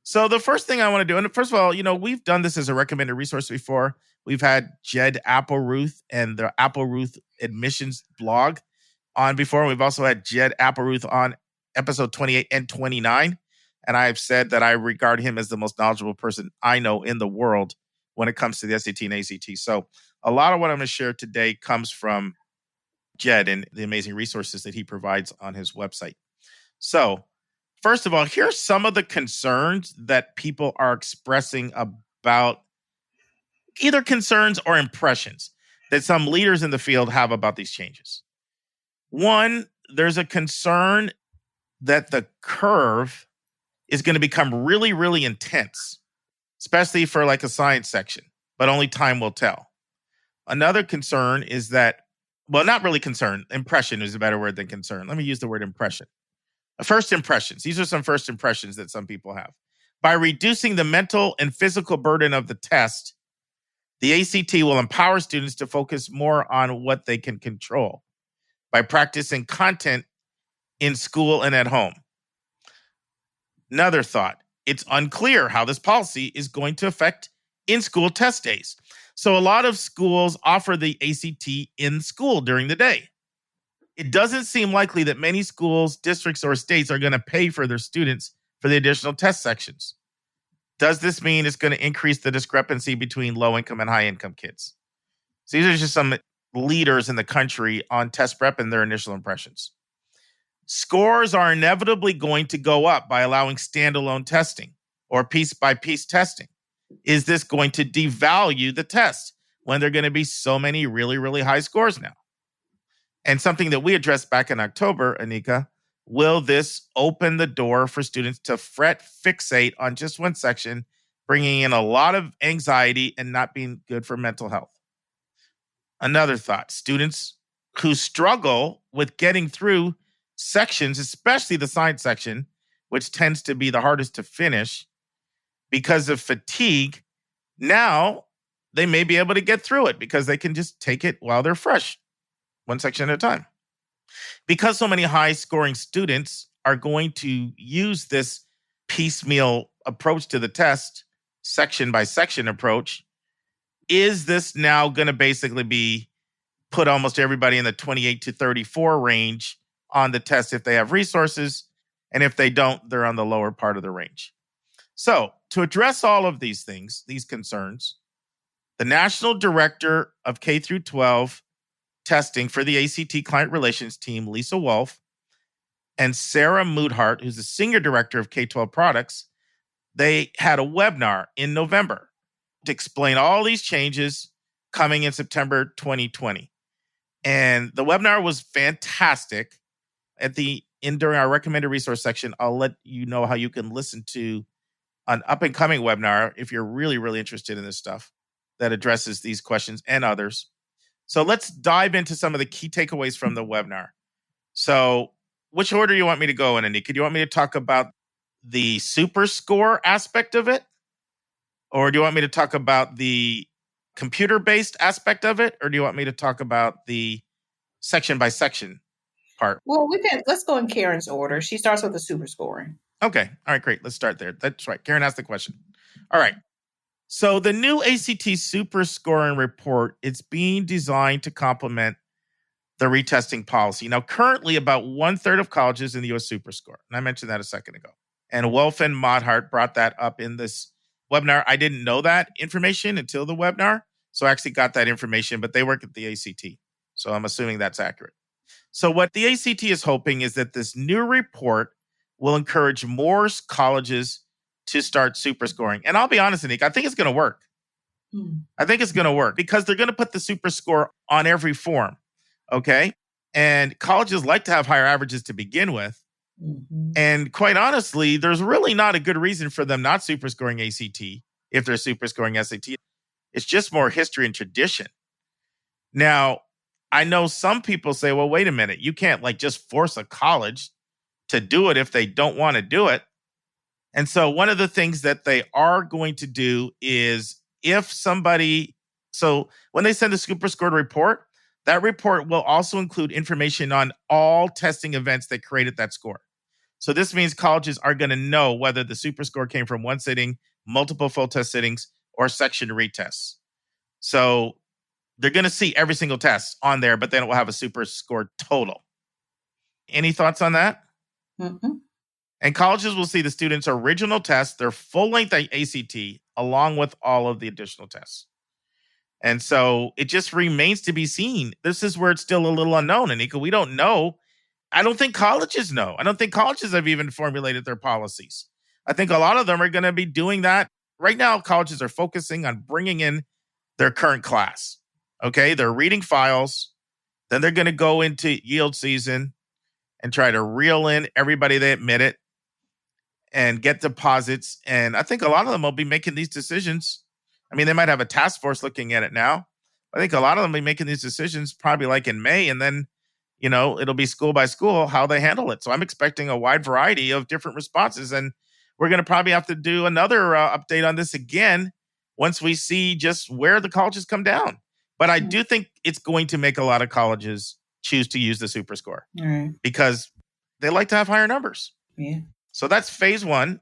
So the first thing I want to do, and first of all, we've done this as a recommended resource before. We've had Jed Appleruth and the Appleruth admissions blog on before. We've also had Jed Appleruth on episode 28 and 29. And I've said that I regard him as the most knowledgeable person I know in the world when it comes to the SAT and ACT. So a lot of what I'm going to share today comes from Jed and the amazing resources that he provides on his website. So first of all, here's some of the concerns that people are expressing about either concerns or impressions that some leaders in the field have about these changes. One, there's a concern that the curve is going to become really, really intense, especially for like a science section, but only time will tell. Another concern is that, well, not really concern, impression is a better word than concern. Let me use the word impression. First impressions. These are some first impressions that some people have. By reducing the mental and physical burden of the test, the ACT will empower students to focus more on what they can control by practicing content in school and at home. Another thought, it's unclear how this policy is going to affect in-school test days. So a lot of schools offer the ACT in school during the day. It doesn't seem likely that many schools, districts, or states are going to pay for their students for the additional test sections. Does this mean it's going to increase the discrepancy between low-income and high-income kids? So these are just some leaders in the country on test prep and their initial impressions. Scores are inevitably going to go up by allowing standalone testing or piece-by-piece testing. Is this going to devalue the test when there are going to be so many really, really high scores now? And something that we addressed back in October, Anika, will this open the door for students to fixate on just one section, bringing in a lot of anxiety and not being good for mental health? Another thought, students who struggle with getting through sections, especially the science section, which tends to be the hardest to finish because of fatigue, now they may be able to get through it because they can just take it while they're fresh, one section at a time. Because so many high-scoring students are going to use this piecemeal approach to the test, section-by-section approach, is this now going to basically be put almost everybody in the 28 to 34 range on the test if they have resources, and if they don't, they're on the lower part of the range. So to address all of these things, these concerns, the National Director of K through 12 testing for the ACT Client Relations team, Lisa Wolf, and Sarah Moodhart, who's the Senior Director of K-12 Products, they had a webinar in November to explain all these changes coming in September 2020. And the webinar was fantastic. During our recommended resource section, I'll let you know how you can listen to an up-and-coming webinar if you're really, really interested in this stuff that addresses these questions and others. So let's dive into some of the key takeaways from the webinar. So which order do you want me to go in, Anika? Do you want me to talk about the Superscore aspect of it? Or do you want me to talk about the computer-based aspect of it? Or do you want me to talk about the section-by-section part? Well, let's go in Karen's order. She starts with the Superscoring. Okay. All right, great. Let's start there. That's right. Karen asked the question. All right. So the new ACT Superscoring report, it's being designed to complement the retesting policy. Now, currently, about 1/3 of colleges in the U.S. Superscore. And I mentioned that a second ago. And Wolf and Moodhart brought that up in this webinar. I didn't know that information until the webinar. So I actually got that information, but they work at the ACT. So I'm assuming that's accurate. So what the ACT is hoping is that this new report will encourage more colleges to start Superscoring. And I'll be honest, Anika, I think it's going to work. I think it's going to work because they're going to put the Superscore on every form. Okay. And colleges like to have higher averages to begin with. And quite honestly, there's really not a good reason for them not Superscoring ACT if they're Superscoring SAT. It's just more history and tradition. Now, I know some people say, well, wait a minute. You can't just force a college to do it if they don't want to do it. And so one of the things that they are going to do is so when they send the Superscored report, that report will also include information on all testing events that created that score. So this means colleges are going to know whether the Superscore came from one sitting, multiple full test sittings, or section retests. So they're going to see every single test on there, but then it will have a Superscore total. Any thoughts on that? And colleges will see the student's original test, their full-length ACT, along with all of the additional tests. And so it just remains to be seen. This is where it's still a little unknown, Anika. We don't know. I don't think colleges know. I don't think colleges have even formulated their policies. I think a lot of them are going to be doing that. Right now, colleges are focusing on bringing in their current class. Okay, they're reading files. Then they're going to go into yield season and try to reel in everybody they admitted and get deposits. And I think a lot of them will be making these decisions. I mean, they might have a task force looking at it now. I think a lot of them will be making these decisions probably like in May, and then, it'll be school by school how they handle it. So I'm expecting a wide variety of different responses, and we're going to probably have to do another update on this again once we see just where the colleges come down. But I do think it's going to make a lot of colleges choose to use the Superscore because they like to have higher numbers. Yeah. So that's phase one,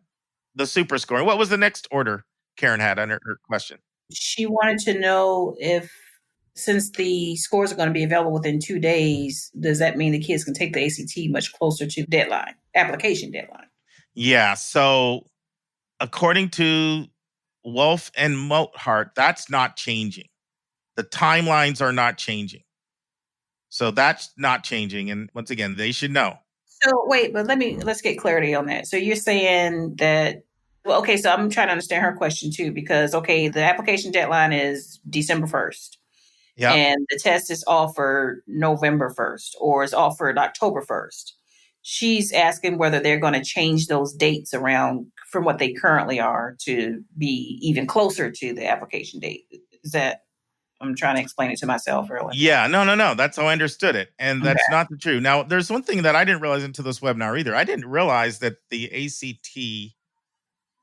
the Superscoring. What was the next order Karen had on her question? She wanted to know if, since the scores are going to be available within 2 days, does that mean the kids can take the ACT much closer to application deadline? Yeah. So according to Wolf and Mothart, that's not changing. The timelines are not changing. So that's not changing. And once again, they should know. So wait, but let's get clarity on that. So you're saying that, so I'm trying to understand her question too, because, the application deadline is December 1st. Yeah. And the test is offered November 1st or is offered October 1st. She's asking whether they're going to change those dates around from what they currently are to be even closer to the application date. Is that, I'm trying to explain it to myself really. Yeah, no. That's how I understood it. And that's not the truth. Now, there's one thing that I didn't realize into this webinar either. I didn't realize that the ACT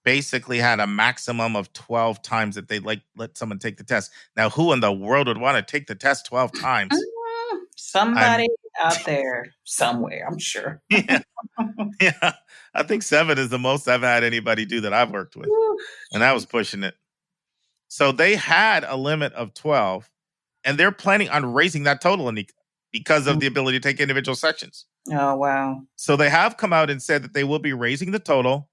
basically had a maximum of 12 times that they'd let someone take the test. Now, who in the world would want to take the test 12 times? Somebody out there somewhere, I'm sure. Yeah. I think 7 is the most I've had anybody do that I've worked with. And I was pushing it. So they had a limit of 12, and they're planning on raising that total, Anika, because of the ability to take individual sections. Oh, wow. So they have come out and said that they will be raising the total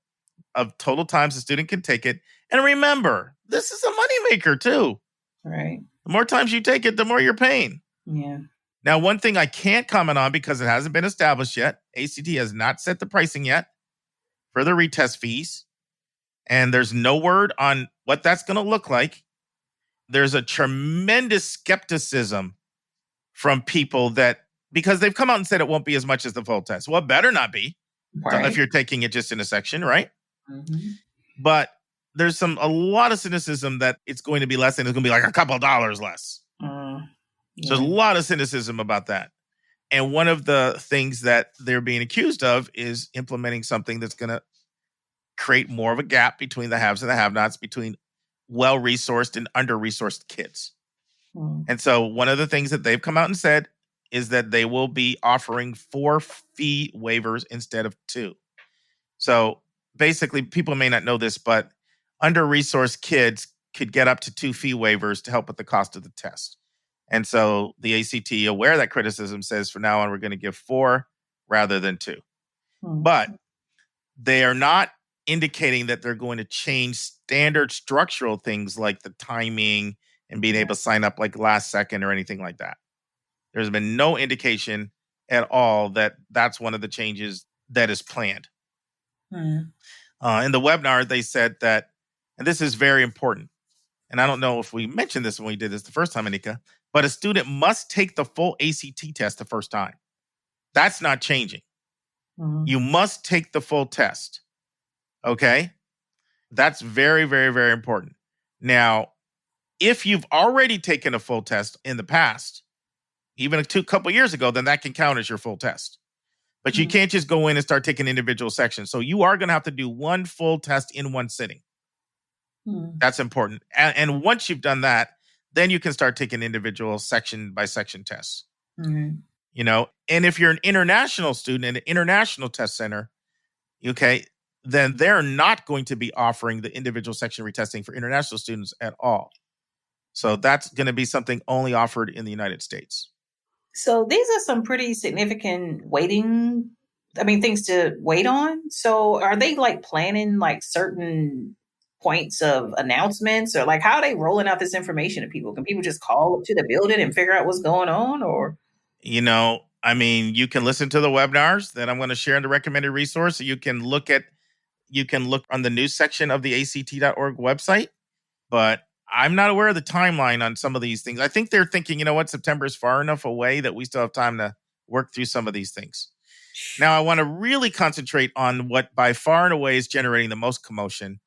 of total times the student can take it. And remember, this is a moneymaker too. Right. The more times you take it, the more you're paying. Yeah. Now, one thing I can't comment on because it hasn't been established yet, ACT has not set the pricing yet for the retest fees. And there's no word on what that's going to look like. There's a tremendous skepticism from people because they've come out and said it won't be as much as the full test. Well, it better not be if you're taking it just in a section, right? Mm-hmm. But there's a lot of cynicism that it's going to be less, and it's going to be like a couple of dollars less. Yeah. So there's a lot of cynicism about that. And one of the things that they're being accused of is implementing something that's going to create more of a gap between the haves and the have-nots, between well-resourced and under-resourced kids. And so one of the things that they've come out and said is that they will be offering 4 fee waivers instead of 2. So basically, people may not know this, but under-resourced kids could get up to 2 fee waivers to help with the cost of the test. And so the ACT, aware of that criticism, says from now on, we're going to give 4 rather than 2. But they are not indicating that they're going to change standard structural things like the timing and being able to sign up like last second or anything like that. There's been no indication at all that that's one of the changes that is planned. In the webinar, they said that, and this is very important, and I don't know if we mentioned this when we did this the first time, Anika, but a student must take the full ACT test the first time. That's not changing. You must take the full test. Okay? That's very, very, very important. Now, if you've already taken a full test in the past, even a couple years ago, then that can count as your full test. But you can't just go in and start taking individual sections. So you are going to have to do one full test in one sitting. That's important. And once you've done that, then you can start taking individual section by section tests. And if you're an international student in an international test center, okay, then they're not going to be offering the individual section retesting for international students at all. So that's going to be something only offered in the United States. So these are some pretty significant weighting things to wait on. So are they like planning like certain points of announcements, or like how are they rolling out this information to people? Can people just call up to the building and figure out what's going on? Or You can listen to the webinars that I'm going to share in the recommended resource. You can look on the news section of the ACT.org website, but I'm not aware of the timeline on some of these things. I think they're thinking, September is far enough away that we still have time to work through some of these things. Now, I want to really concentrate on what by far and away is generating the most commotion,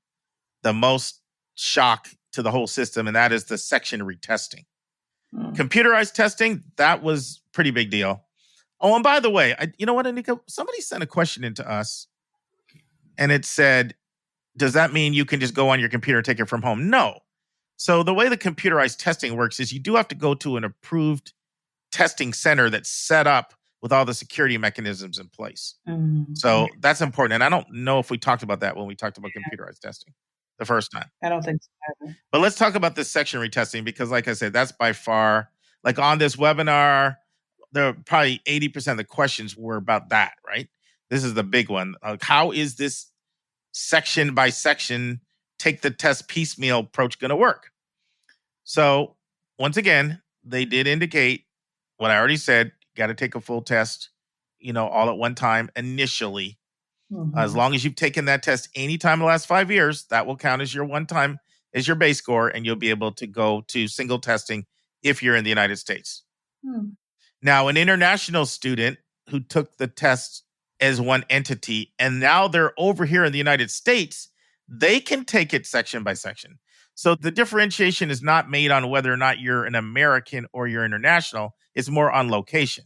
the most shock to the whole system, and that is the section retesting. Computerized testing, that was a pretty big deal. Oh, and by the way, you know what, Anika? Somebody sent a question into us, and it said, does that mean you can just go on your computer and take it from home? No. So the way the computerized testing works is you do have to go to an approved testing center that's set up with all the security mechanisms in place. So that's important. And I don't know if we talked about that when we talked about computerized testing the first time. I don't think so either. But let's talk about this section retesting, because like I said, that's by far, like on this webinar, there are probably 80% of the questions were about that, right? This is the big one. How is this section by section, take the test piecemeal approach going to work? So once again, they did indicate what I already said, got to take a full test, all at one time initially. As long as you've taken that test anytime in the last 5 years, that will count as your one time, as your base score, and you'll be able to go to single testing if you're in the United States. Now, an international student who took the test as one entity, and now they're over here in the United States, they can take it section by section. So the differentiation is not made on whether or not you're an American or you're international. It's more on location.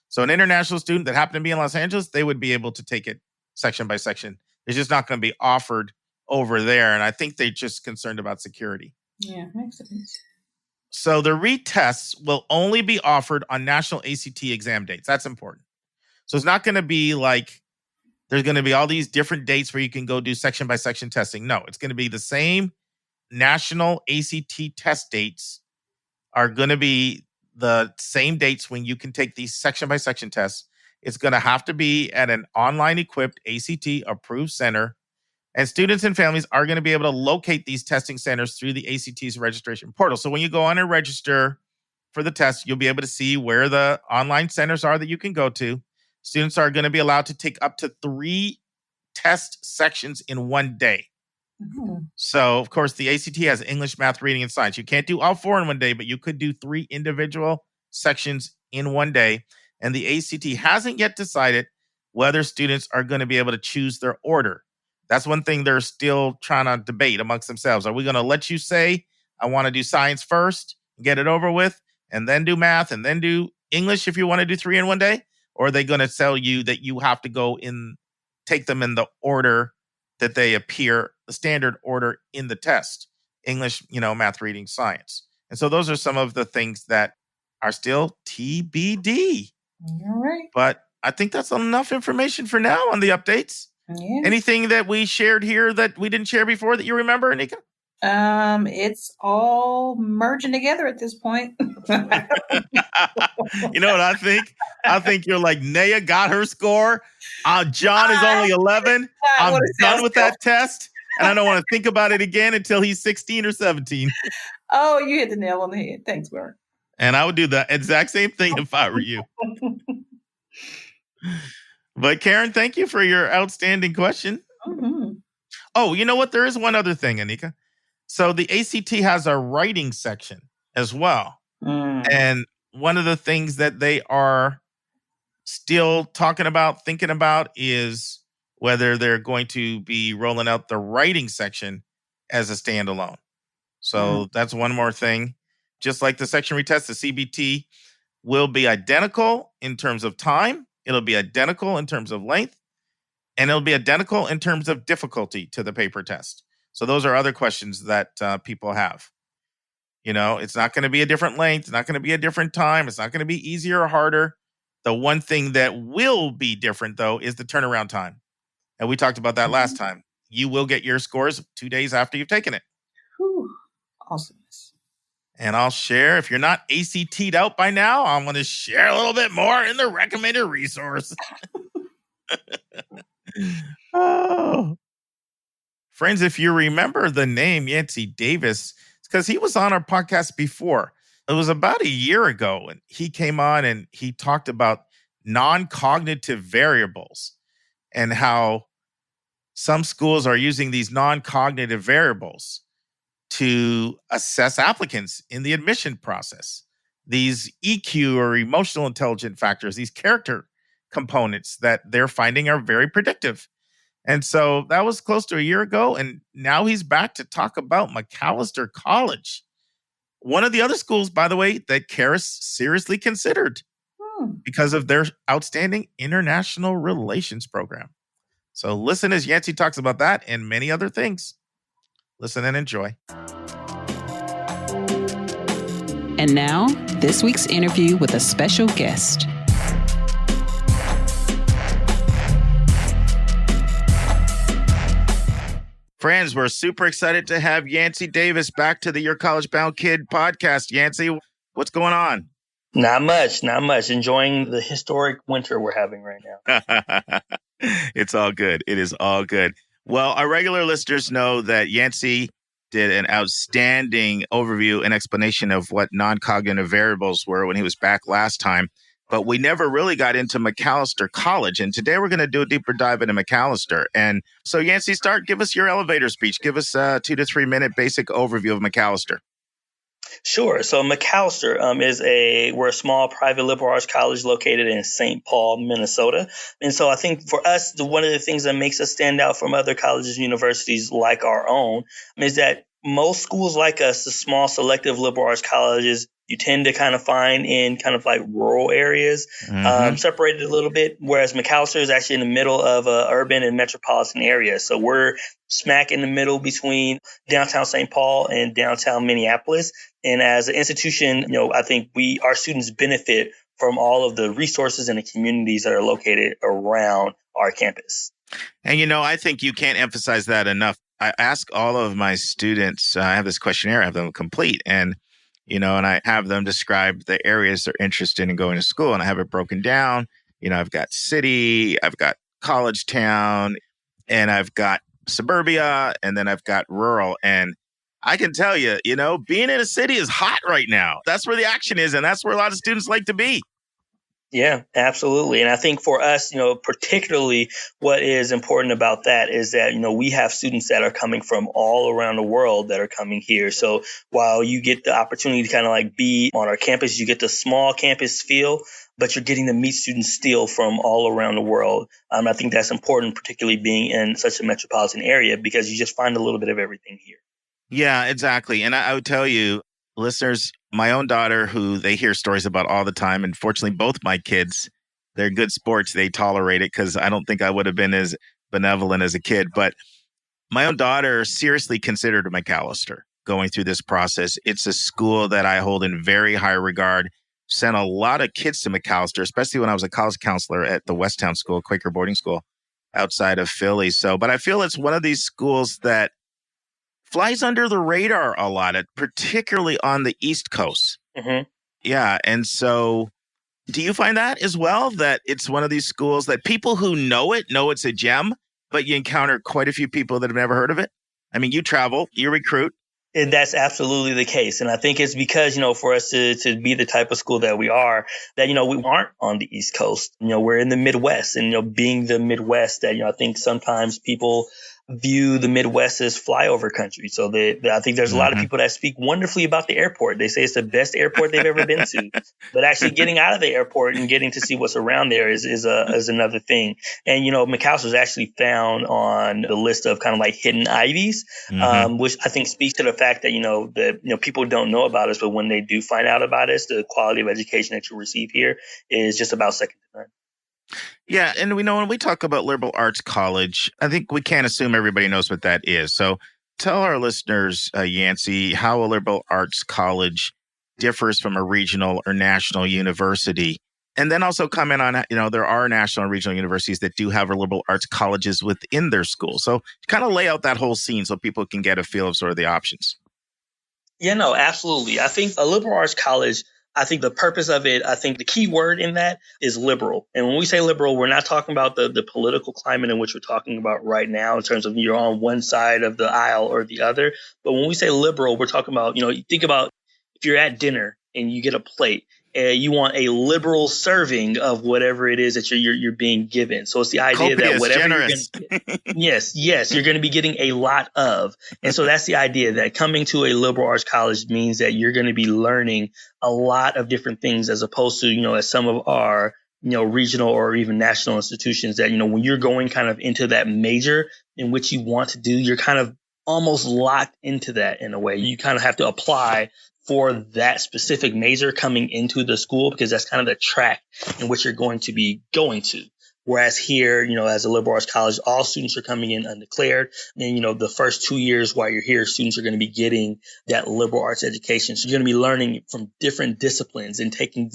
So an international student that happened to be in Los Angeles, they would be able to take it section by section. It's just not going to be offered over there. And I think they're just concerned about security. Yeah, makes sense. So the retests will only be offered on national ACT exam dates. That's important. So it's not going to be like there's going to be all these different dates where you can go do section by section testing. No, it's going to be the same national ACT test dates are going to be the same dates when you can take these section by section tests. It's going to have to be at an online equipped ACT approved center, and students and families are going to be able to locate these testing centers through the ACT's registration portal. So when you go on and register for the test, you'll be able to see where the online centers are that you can go to. Students are going to be allowed to take up to 3 test sections in one day. So, of course, the ACT has English, math, reading, and science. You can't do all 4 in one day, but you could do 3 individual sections in one day. And the ACT hasn't yet decided whether students are going to be able to choose their order. That's one thing they're still trying to debate amongst themselves. Are we going to let you say, I want to do science first, get it over with, and then do math, and then do English if you want to do 3 in one day? Or are they going to tell you that you have to go take them in the order that they appear, the standard order in the test? English, math, reading, science. And so those are some of the things that are still TBD. All right. But I think that's enough information for now on the updates. Yeah. Anything that we shared here that we didn't share before that you remember, Anika? It's all merging together at this point. You know what I think? I think you're like, Naya got her score. John is only 11. I'm done with that test. And I don't want to think about it again until he's 16 or 17. Oh, you hit the nail on the head. Thanks, Mark. And I would do the exact same thing if I were you. But Karen, thank you for your outstanding question. Oh, you know what? There is one other thing, Anika. So the ACT has a writing section as well. And one of the things that they are still talking about, thinking about, is whether they're going to be rolling out the writing section as a standalone. So that's one more thing. Just like the section retest, the CBT will be identical in terms of time. It'll be identical in terms of length. And it'll be identical in terms of difficulty to the paper test. So those are other questions that people have. It's not going to be a different length. It's not going to be a different time. It's not going to be easier or harder. The one thing that will be different, though, is the turnaround time. And we talked about that last time. You will get your scores 2 days after you've taken it. Whew. Awesomeness. And I'll share, if you're not ACT'd out by now, I'm going to share a little bit more in the recommended resource. Oh. Friends, if you remember the name Yancie Davis, it's because he was on our podcast before. It was about a year ago, and he came on and he talked about non-cognitive variables and how some schools are using these non-cognitive variables to assess applicants in the admission process. These EQ or emotional intelligence factors, these character components that they're finding are very predictive. And so that was close to a year ago. And now he's back to talk about Macalester College. One of the other schools, by the way, that Karis seriously considered because of their outstanding international relations program. So listen as Yancie talks about that and many other things. Listen and enjoy. And now, this week's interview with a special guest. Friends, we're super excited to have Yancie Davis back to the Your College Bound Kid podcast. Yancie, what's going on? Not much. Enjoying the historic winter we're having right now. It's all good. It is all good. Well, our regular listeners know that Yancie did an outstanding overview and explanation of what non-cognitive variables were when he was back last time. But we never really got into Macalester College. And today we're going to do a deeper dive into Macalester. And so, Yancie, give us your elevator speech. Give us a 2 to 3 minute basic overview of Macalester. Sure. So Macalester we're a small private liberal arts college located in St. Paul, Minnesota. And so I think for us, one of the things that makes us stand out from other colleges and universities like our own is that most schools like us, the small selective liberal arts colleges, you tend to kind of find in kind of like rural areas, separated a little bit, whereas Macalester is actually in the middle of urban and metropolitan areas. So we're smack in the middle between downtown St. Paul and downtown Minneapolis. And as an institution, I think our students benefit from all of the resources and the communities that are located around our campus. And, I think you can't emphasize that enough. I ask all of my students, I have this questionnaire, I have them complete, and I have them describe the areas they're interested in going to school, and I have it broken down. I've got city, I've got college town, and I've got suburbia, and then I've got rural. And I can tell you, being in a city is hot right now. That's where the action is, and that's where a lot of students like to be. Yeah, absolutely. And I think for us, particularly what is important about that is that, we have students that are coming from all around the world that are coming here. So while you get the opportunity to kind of like be on our campus, you get the small campus feel, but you're getting to meet students still from all around the world. I think that's important, particularly being in such a metropolitan area, because you just find a little bit of everything here. Yeah, exactly. And I would tell you, listeners, my own daughter, who they hear stories about all the time, and fortunately, both my kids, they're good sports. They tolerate it because I don't think I would have been as benevolent as a kid. But my own daughter seriously considered Macalester going through this process. It's a school that I hold in very high regard. Sent a lot of kids to Macalester, especially when I was a college counselor at the Westtown School, Quaker boarding school outside of Philly. But I feel it's one of these schools that flies under the radar a lot, particularly on the East Coast. Mm-hmm. Yeah. And so do you find that as well, that it's one of these schools that people who know it's a gem, but you encounter quite a few people that have never heard of it? I mean, you travel, you recruit. And that's absolutely the case. And I think it's because, for us to be the type of school that we are, that, we aren't on the East Coast. We're in the Midwest, and, being the Midwest, that, I think sometimes people view the Midwest as flyover country. So I think there's a lot of people that speak wonderfully about the airport. They say it's the best airport they've ever been to, but actually getting out of the airport and getting to see what's around there is another thing. And, Macalester is actually found on the list of kind of like hidden Ivies, which I think speaks to the fact that, people don't know about us, but when they do find out about us, the quality of education that you receive here is just about second to none. Yeah, and we know when we talk about liberal arts college, I think we can't assume everybody knows what that is. So tell our listeners, Yancie, how a liberal arts college differs from a regional or national university. And then also comment on, there are national and regional universities that do have liberal arts colleges within their school. So kind of lay out that whole scene so people can get a feel of sort of the options. Yeah, no, absolutely. I think a liberal arts college, I think the purpose of it, I think the key word in that is liberal. And when we say liberal, we're not talking about the political climate in which we're talking about right now in terms of you're on one side of the aisle or the other. But when we say liberal, we're talking about, you think about if you're at dinner and you get a plate, you want a liberal serving of whatever it is that you're being given. So it's the idea Copious, that whatever generous. you're going to yes, you're going to be getting a lot of. And so that's the idea that coming to a liberal arts college means that you're going to be learning a lot of different things as opposed to, as some of our, regional or even national institutions that, when you're going kind of into that major in which you want to do, you're kind of almost locked into that in a way. You kind of have to apply for that specific major coming into the school because that's kind of the track in which you're going to be going to. Whereas here, as a liberal arts college, all students are coming in undeclared. And, the first 2 years while you're here, students are going to be getting that liberal arts education. So you're going to be learning from different disciplines and taking,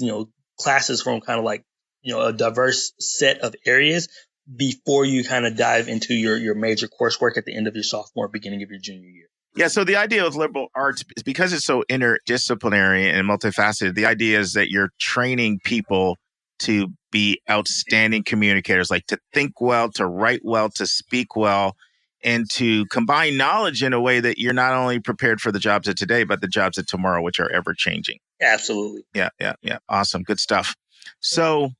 classes from kind of like, a diverse set of areas before you kind of dive into your major coursework at the end of your sophomore, beginning of your junior year. Yeah, so the idea of liberal arts is because it's so interdisciplinary and multifaceted, the idea is that you're training people to be outstanding communicators, like to think well, to write well, to speak well, and to combine knowledge in a way that you're not only prepared for the jobs of today, but the jobs of tomorrow, which are ever changing. Absolutely. Yeah. Awesome. Good stuff. So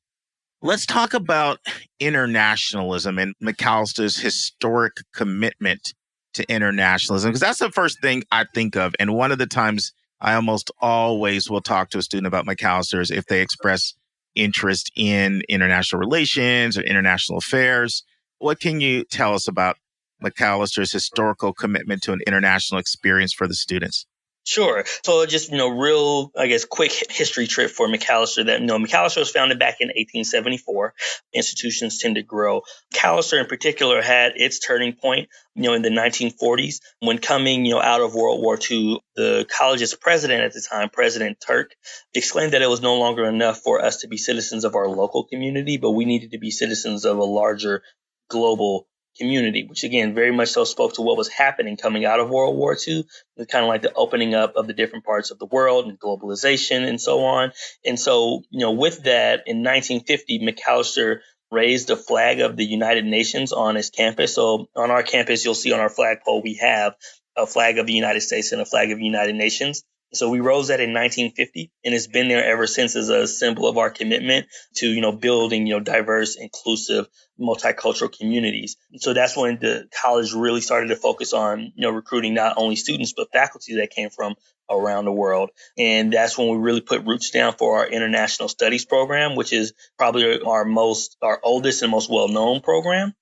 let's talk about internationalism and Macalester's historic commitment to internationalism, because that's the first thing I think of. And one of the times I almost always will talk to a student about Macalester is if they express interest in international relations or international affairs. What can you tell us about Macalester's historical commitment to an international experience for the students? Sure. So just, real, I guess, quick history trip for Macalester that, Macalester was founded back in 1874. Institutions tend to grow. Macalester in particular had its turning point, in the 1940s when coming, out of World War II, the college's president at the time, President Turk, exclaimed that it was no longer enough for us to be citizens of our local community, but we needed to be citizens of a larger global community, which again, very much so spoke to what was happening coming out of World War II, kind of like the opening up of the different parts of the world and globalization and so on. And so, with that, in 1950, Macalester raised the flag of the United Nations on his campus. So on our campus, you'll see on our flagpole, we have a flag of the United States and a flag of the United Nations. So we rose that in 1950, and it's been there ever since as a symbol of our commitment to, building, diverse, inclusive, multicultural communities. So that's when the college really started to focus on, recruiting not only students, but faculty that came from around the world. And that's when we really put roots down for our international studies program, which is probably our oldest and most well-known program.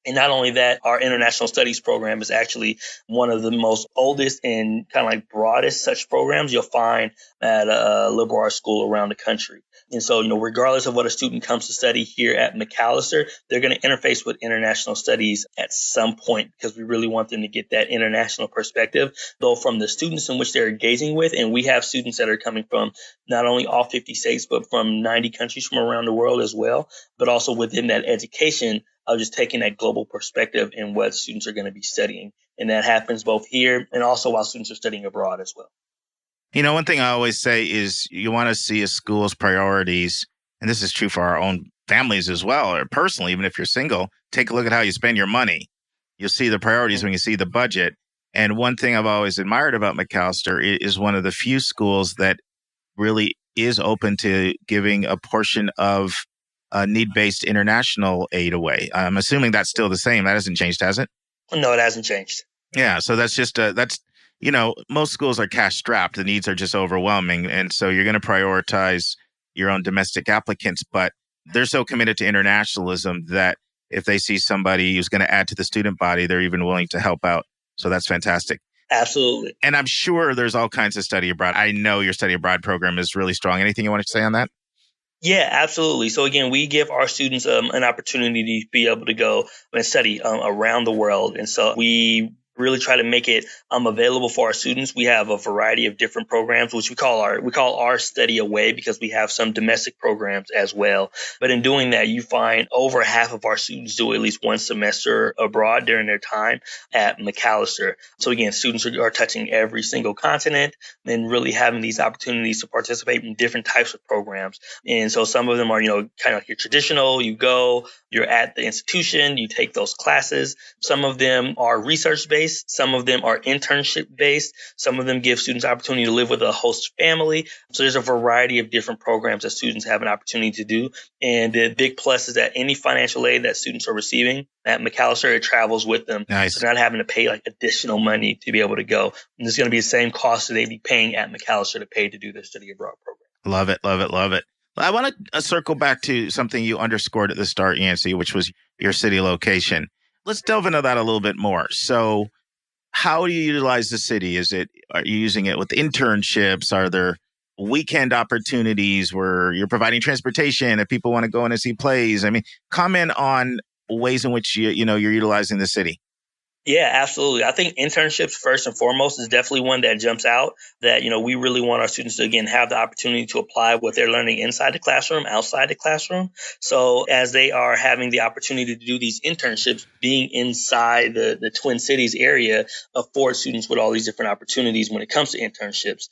And not only that, our international studies program is actually one of the most oldest and kind of like broadest such programs you'll find at a liberal arts school around the country. And so, regardless of what a student comes to study here at Macalester, they're going to interface with international studies at some point because we really want them to get that international perspective, both from the students in which they're engaging with. And we have students that are coming from not only all 50 states, but from 90 countries from around the world as well, but also within that education of just taking that global perspective in what students are going to be studying. And that happens both here and also while students are studying abroad as well. One thing I always say is you want to see a school's priorities, and this is true for our own families as well, or personally, even if you're single, take a look at how you spend your money. You'll see the priorities when you see the budget. And one thing I've always admired about Macalester is one of the few schools that really is open to giving a portion of need-based international aid away. I'm assuming that's still the same. That hasn't changed, has it? No, it hasn't changed. Yeah, so that's just most schools are cash strapped. The needs are just overwhelming, and so you're going to prioritize your own domestic applicants. But they're so committed to internationalism that if they see somebody who's going to add to the student body, they're even willing to help out. So that's fantastic. Absolutely. And I'm sure there's all kinds of study abroad. I know your study abroad program is really strong. Anything you want to say on that? Yeah, absolutely. So again, we give our students an opportunity to be able to go and study around the world. And so we really try to make it available for our students. We have a variety of different programs, which we call our study away, because we have some domestic programs as well. But in doing that, you find over half of our students do at least one semester abroad during their time at Macalester. So again, students are touching every single continent and really having these opportunities to participate in different types of programs. And so some of them are, kind of like your traditional, you're at the institution, you take those classes. Some of them are research-based. Some of them are internship-based. Some of them give students opportunity to live with a host family. So there's a variety of different programs that students have an opportunity to do. And the big plus is that any financial aid that students are receiving at Macalester, it travels with them. Nice. So they're not having to pay like additional money to be able to go. And it's going to be the same cost that they'd be paying at Macalester to pay to do their study abroad program. Love it, love it, love it. I want to circle back to something you underscored at the start, Yancie, which was your city location. Let's delve into that a little bit more. So how do you utilize the city? Are you using it with internships? Are there weekend opportunities where you're providing transportation if people want to go in and see plays? I mean, comment on ways in which you're utilizing the city. Yeah, absolutely. I think internships first and foremost is definitely one that jumps out, that, we really want our students to, again, have the opportunity to apply what they're learning inside the classroom, outside the classroom. So as they are having the opportunity to do these internships, being inside the Twin Cities area affords students with all these different opportunities when it comes to internships.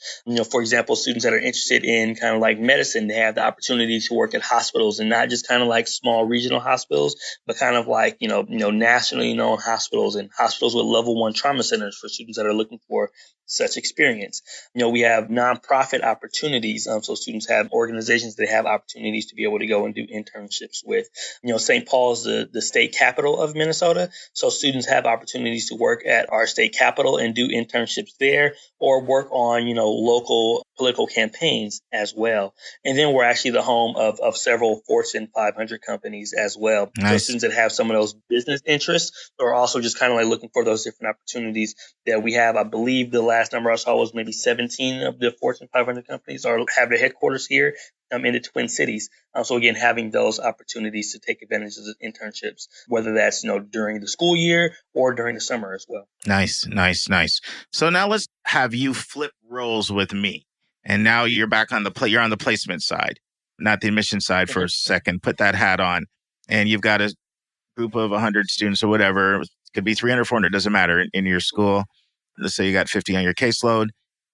For example, students that are interested in kind of like medicine, they have the opportunity to work at hospitals, and not just kind of like small regional hospitals, but kind of like, nationally known hospitals and hospitals with level 1 trauma centers for students that are looking for such experience. We have nonprofit opportunities. So students have organizations that have opportunities to be able to go and do internships with. St. Paul's the state capital of Minnesota. So students have opportunities to work at our state capital and do internships there, or work on, local political campaigns as well. And then we're actually the home of several Fortune 500 companies as well. Nice. So students that have some of those business interests are also just kind of like looking for those different opportunities that we have. I believe the last number I saw was maybe 17 of the Fortune 500 companies have their headquarters here in the Twin Cities. So again, having those opportunities to take advantage of the internships, whether that's, during the school year or during the summer as well. Nice, nice, nice. So now let's have you flip roles with me. And now you're back on you're on the placement side, not the admission side for a second. Put that hat on, and you've got a group of 100 students or whatever. It could be 300, 400, doesn't matter, in your school. Let's say you got 50 on your caseload.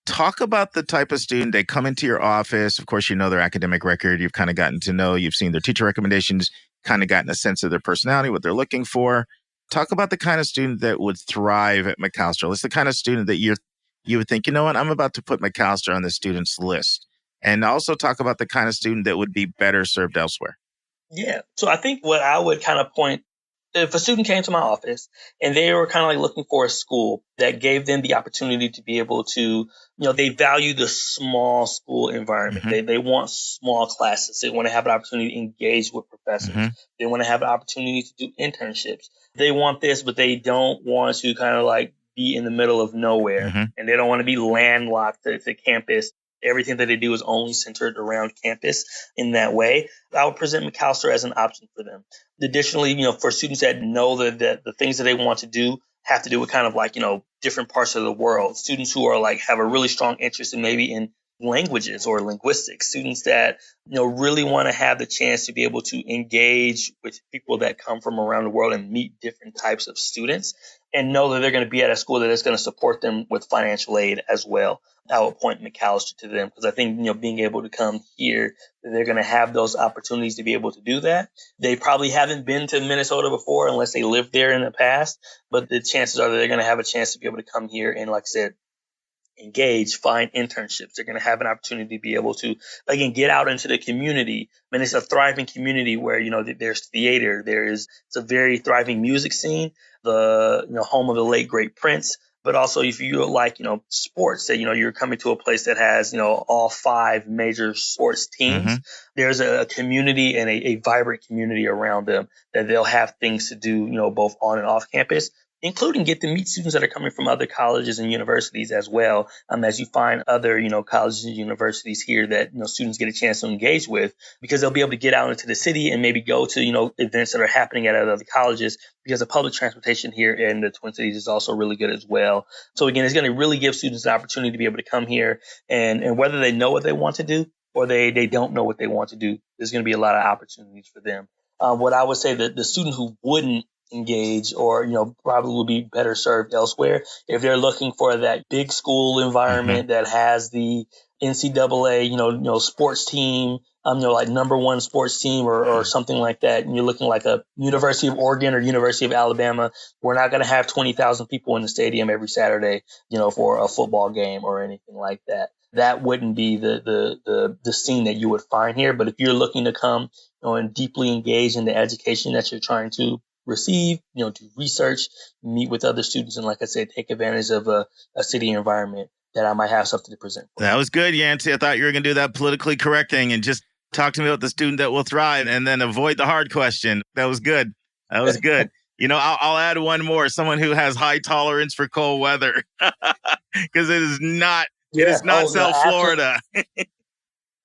Talk about the type of student. They come into your office. Of course, you know their academic record. You've kind of gotten to know, you've seen their teacher recommendations, kind of gotten a sense of their personality, what they're looking for. Talk about the kind of student that would thrive at Macalester. It's the kind of student that you would think, you know what, I'm about to put Macalester on the students list. And also talk about the kind of student that would be better served elsewhere. Yeah. So I think what I would kind of point, if a student came to my office and they were kind of like looking for a school that gave them the opportunity to be able to, they value the small school environment. Mm-hmm. They want small classes. They want to have an opportunity to engage with professors. Mm-hmm. They want to have an opportunity to do internships. They want this, but they don't want to kind of like be in the middle of nowhere. Mm-hmm. And they don't want to be landlocked to campus. Everything that they do is only centered around campus in that way. I would present Macalester as an option for them. Additionally, for students that know that the things that they want to do have to do with kind of like, different parts of the world. Students who are like, have a really strong interest in maybe in languages or linguistics. Students that, really want to have the chance to be able to engage with people that come from around the world and meet different types of students, and know that they're going to be at a school that is going to support them with financial aid as well. I will point Macalester to them, because I think, being able to come here, they're going to have those opportunities to be able to do that. They probably haven't been to Minnesota before unless they lived there in the past, but the chances are that they're going to have a chance to be able to come here and, like I said, engage, find internships. They're going to have an opportunity to be able to, again, get out into the community. I mean, it's a thriving community where, there's theater, it's a very thriving music scene, the, home of the late, great Prince. But also if you like, sports, that, you're coming to a place that has, all 5 major sports teams, mm-hmm. There's a community and a vibrant community around them that they'll have things to do, both on and off campus including get to meet students that are coming from other colleges and universities as well, as you find other, colleges and universities here that, students get a chance to engage with, because they'll be able to get out into the city and maybe go to, events that are happening at other colleges, because the public transportation here in the Twin Cities is also really good as well. So again, it's going to really give students an opportunity to be able to come here, and whether they know what they want to do or they don't know what they want to do, there's going to be a lot of opportunities for them. What I would say that the student who wouldn't engage or, probably would be better served elsewhere, if they're looking for that big school environment that has the NCAA, sports team, like number one sports team or something like that, and you're looking like a University of Oregon or University of Alabama, we're not going to have 20,000 people in the stadium every Saturday, for a football game or anything like that. That wouldn't be the scene that you would find here. But if you're looking to come, and deeply engage in the education that you're trying to receive, do research, meet with other students, and like I said, take advantage of a city environment, that I might have something to present for. That was good, Yancie. I thought you were going to do that politically correct thing and just talk to me about the student that will thrive and then avoid the hard question. That was good. That was good. I'll add one more, someone who has high tolerance for cold weather, because it is not South Florida.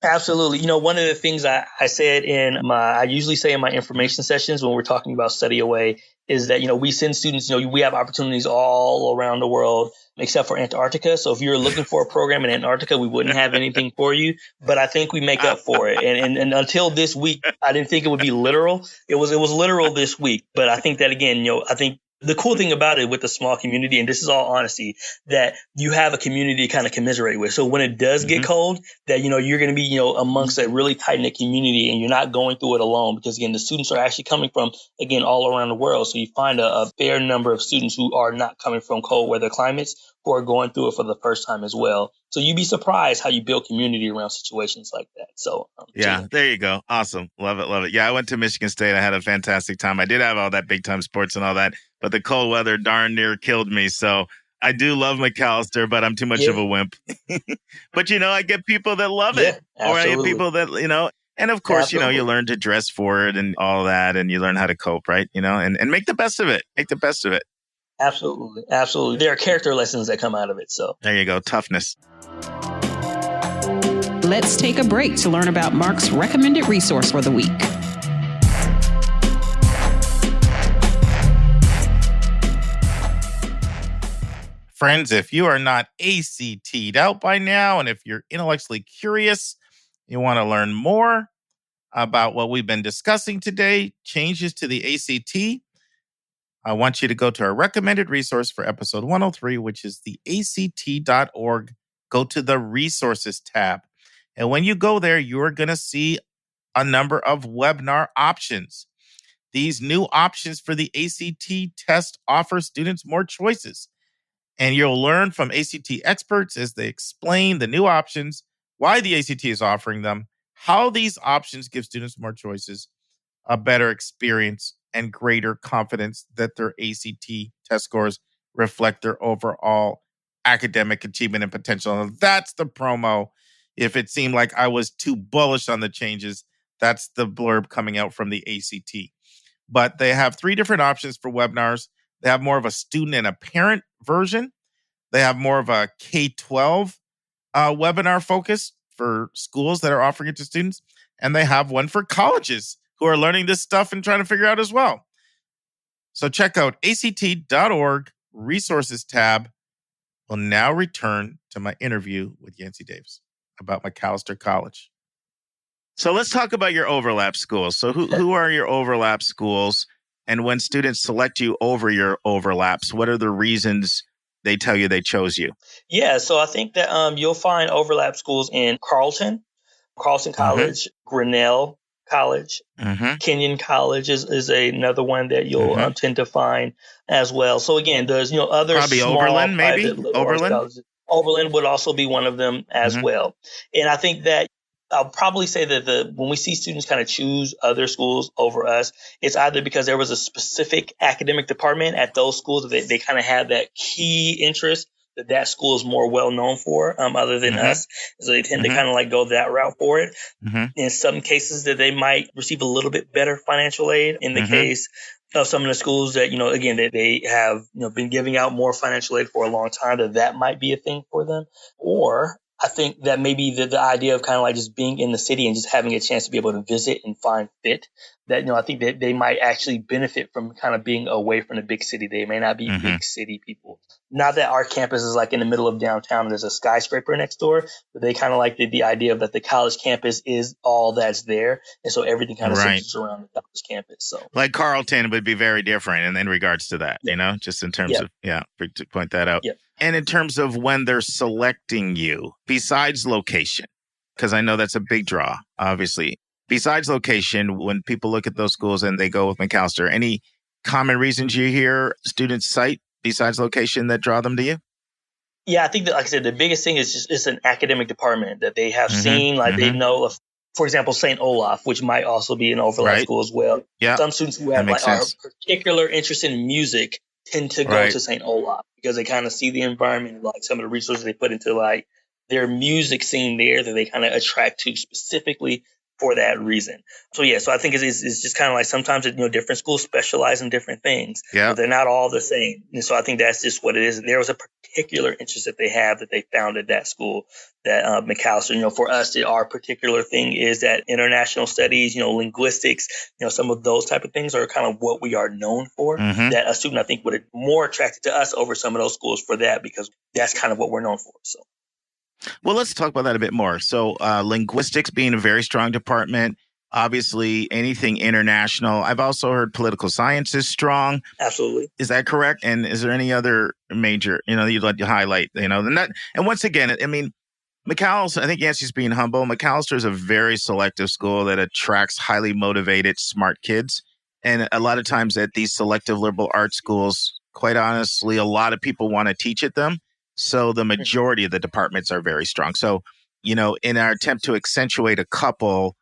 Absolutely. One of the things I said I usually say in my information sessions when we're talking about study away is that, we send students, we have opportunities all around the world except for Antarctica. So if you're looking for a program in Antarctica, we wouldn't have anything for you, but I think we make up for it. And until this week, I didn't think it would be literal. It was literal this week. But I think that, again, I think the cool thing about it with the small community, and this is all honesty, that you have a community to kind of commiserate with. So when it does get cold, that, you're going to be, amongst a really tight knit community, and you're not going through it alone, because again, the students are actually coming from, again, all around the world. So you find a fair number of students who are not coming from cold weather climates, who are going through it for the first time as well. So you'd be surprised how you build community around situations like that. So there you go. Awesome. Love it. Love it. Yeah, I went to Michigan State. I had a fantastic time. I did have all that big time sports and all that, but the cold weather darn near killed me. So I do love Macalester, but I'm too much of a wimp. But, I get people that love it. Absolutely. Or I get people that, and of course, you learn to dress for it and all that, and you learn how to cope, right? And make the best of it. Make the best of it. Absolutely. Absolutely. There are character lessons that come out of it. So there you go. Toughness. Let's take a break to learn about Mark's recommended resource for the week. Friends, if you are not ACT'd out by now, and if you're intellectually curious, you want to learn more about what we've been discussing today, changes to the ACT, I want you to go to our recommended resource for episode 103, which is the ACT.org. Go to the resources tab. And when you go there, you're going to see a number of webinar options. These new options for the ACT test offer students more choices. And you'll learn from ACT experts as they explain the new options, why the ACT is offering them, how these options give students more choices, a better experience, and greater confidence that their ACT test scores reflect their overall academic achievement and potential. And that's the promo. If it seemed like I was too bullish on the changes, that's the blurb coming out from the ACT. But they have 3 different options for webinars. They have more of a student and a parent version. They have more of a K-12 webinar focus for schools that are offering it to students. And they have one for colleges who are learning this stuff and trying to figure out as well. So check out ACT.org resources tab. We'll now return to my interview with Yancie Davis about Macalester College. So let's talk about your overlap schools. So who are your overlap schools? And when students select you over your overlaps, what are the reasons they tell you they chose you? Yeah, so I think that you'll find overlap schools in Carlton College, Grinnell College, Kenyon College is another one that you'll tend to find as well. So again, there's other probably small Oberlin, maybe colleges. Oberlin would also be one of them as well. And I think that I'll probably say that when we see students kind of choose other schools over us, it's either because there was a specific academic department at those schools that they kind of had that key interest that school is more well known for, other than us. So they tend to kind of like go that route for it. In some cases that they might receive a little bit better financial aid. In the case of some of the schools that, again, that they have, been giving out more financial aid for a long time, that might be a thing for them. Or I think that maybe the idea of kind of like just being in the city and just having a chance to be able to visit and find fit, that, I think that they might actually benefit from kind of being away from the big city. They may not be big city people. Not that our campus is like in the middle of downtown and there's a skyscraper next door, but they kind of like the idea of that the college campus is all that's there. And so everything kind of centers around the college campus. So like Carlton would be very different in regards to that, just in terms of, to point that out. And in terms of when they're selecting you, besides location, because I know that's a big draw, obviously. Besides location, when people look at those schools and they go with Macalester, any common reasons you hear students cite besides location that draw them to you? Yeah, I think that, like I said, the biggest thing is just it's an academic department that they have seen, like they know of, for example, St. Olaf, which might also be an overlap school as well. Some students who have like are particular interest in music tend to go to St. Olaf because they kind of see the environment, like some of the resources they put into like their music scene there that they kind of attract to specifically for that reason. So so I think it's just kind of like sometimes different schools specialize in different things. But they're not all the same. And so I think that's just what it is. There was a particular interest that they have that they found at that school, that Macalester. For us, our particular thing is that international studies, linguistics, some of those type of things are kind of what we are known for. That a student I think would have more attracted to us over some of those schools for that, because that's kind of what we're known for. So. Well, let's talk about that a bit more. So linguistics being a very strong department, obviously anything international. I've also heard political science is strong. Absolutely. Is that correct? And is there any other major, you'd like to highlight, and once again, I mean, Macalester, I think Yancie's being humble. Macalester is a very selective school that attracts highly motivated, smart kids. And a lot of times at these selective liberal arts schools, quite honestly, a lot of people want to teach at them. So the majority of the departments are very strong. So, in our attempt to accentuate a couple,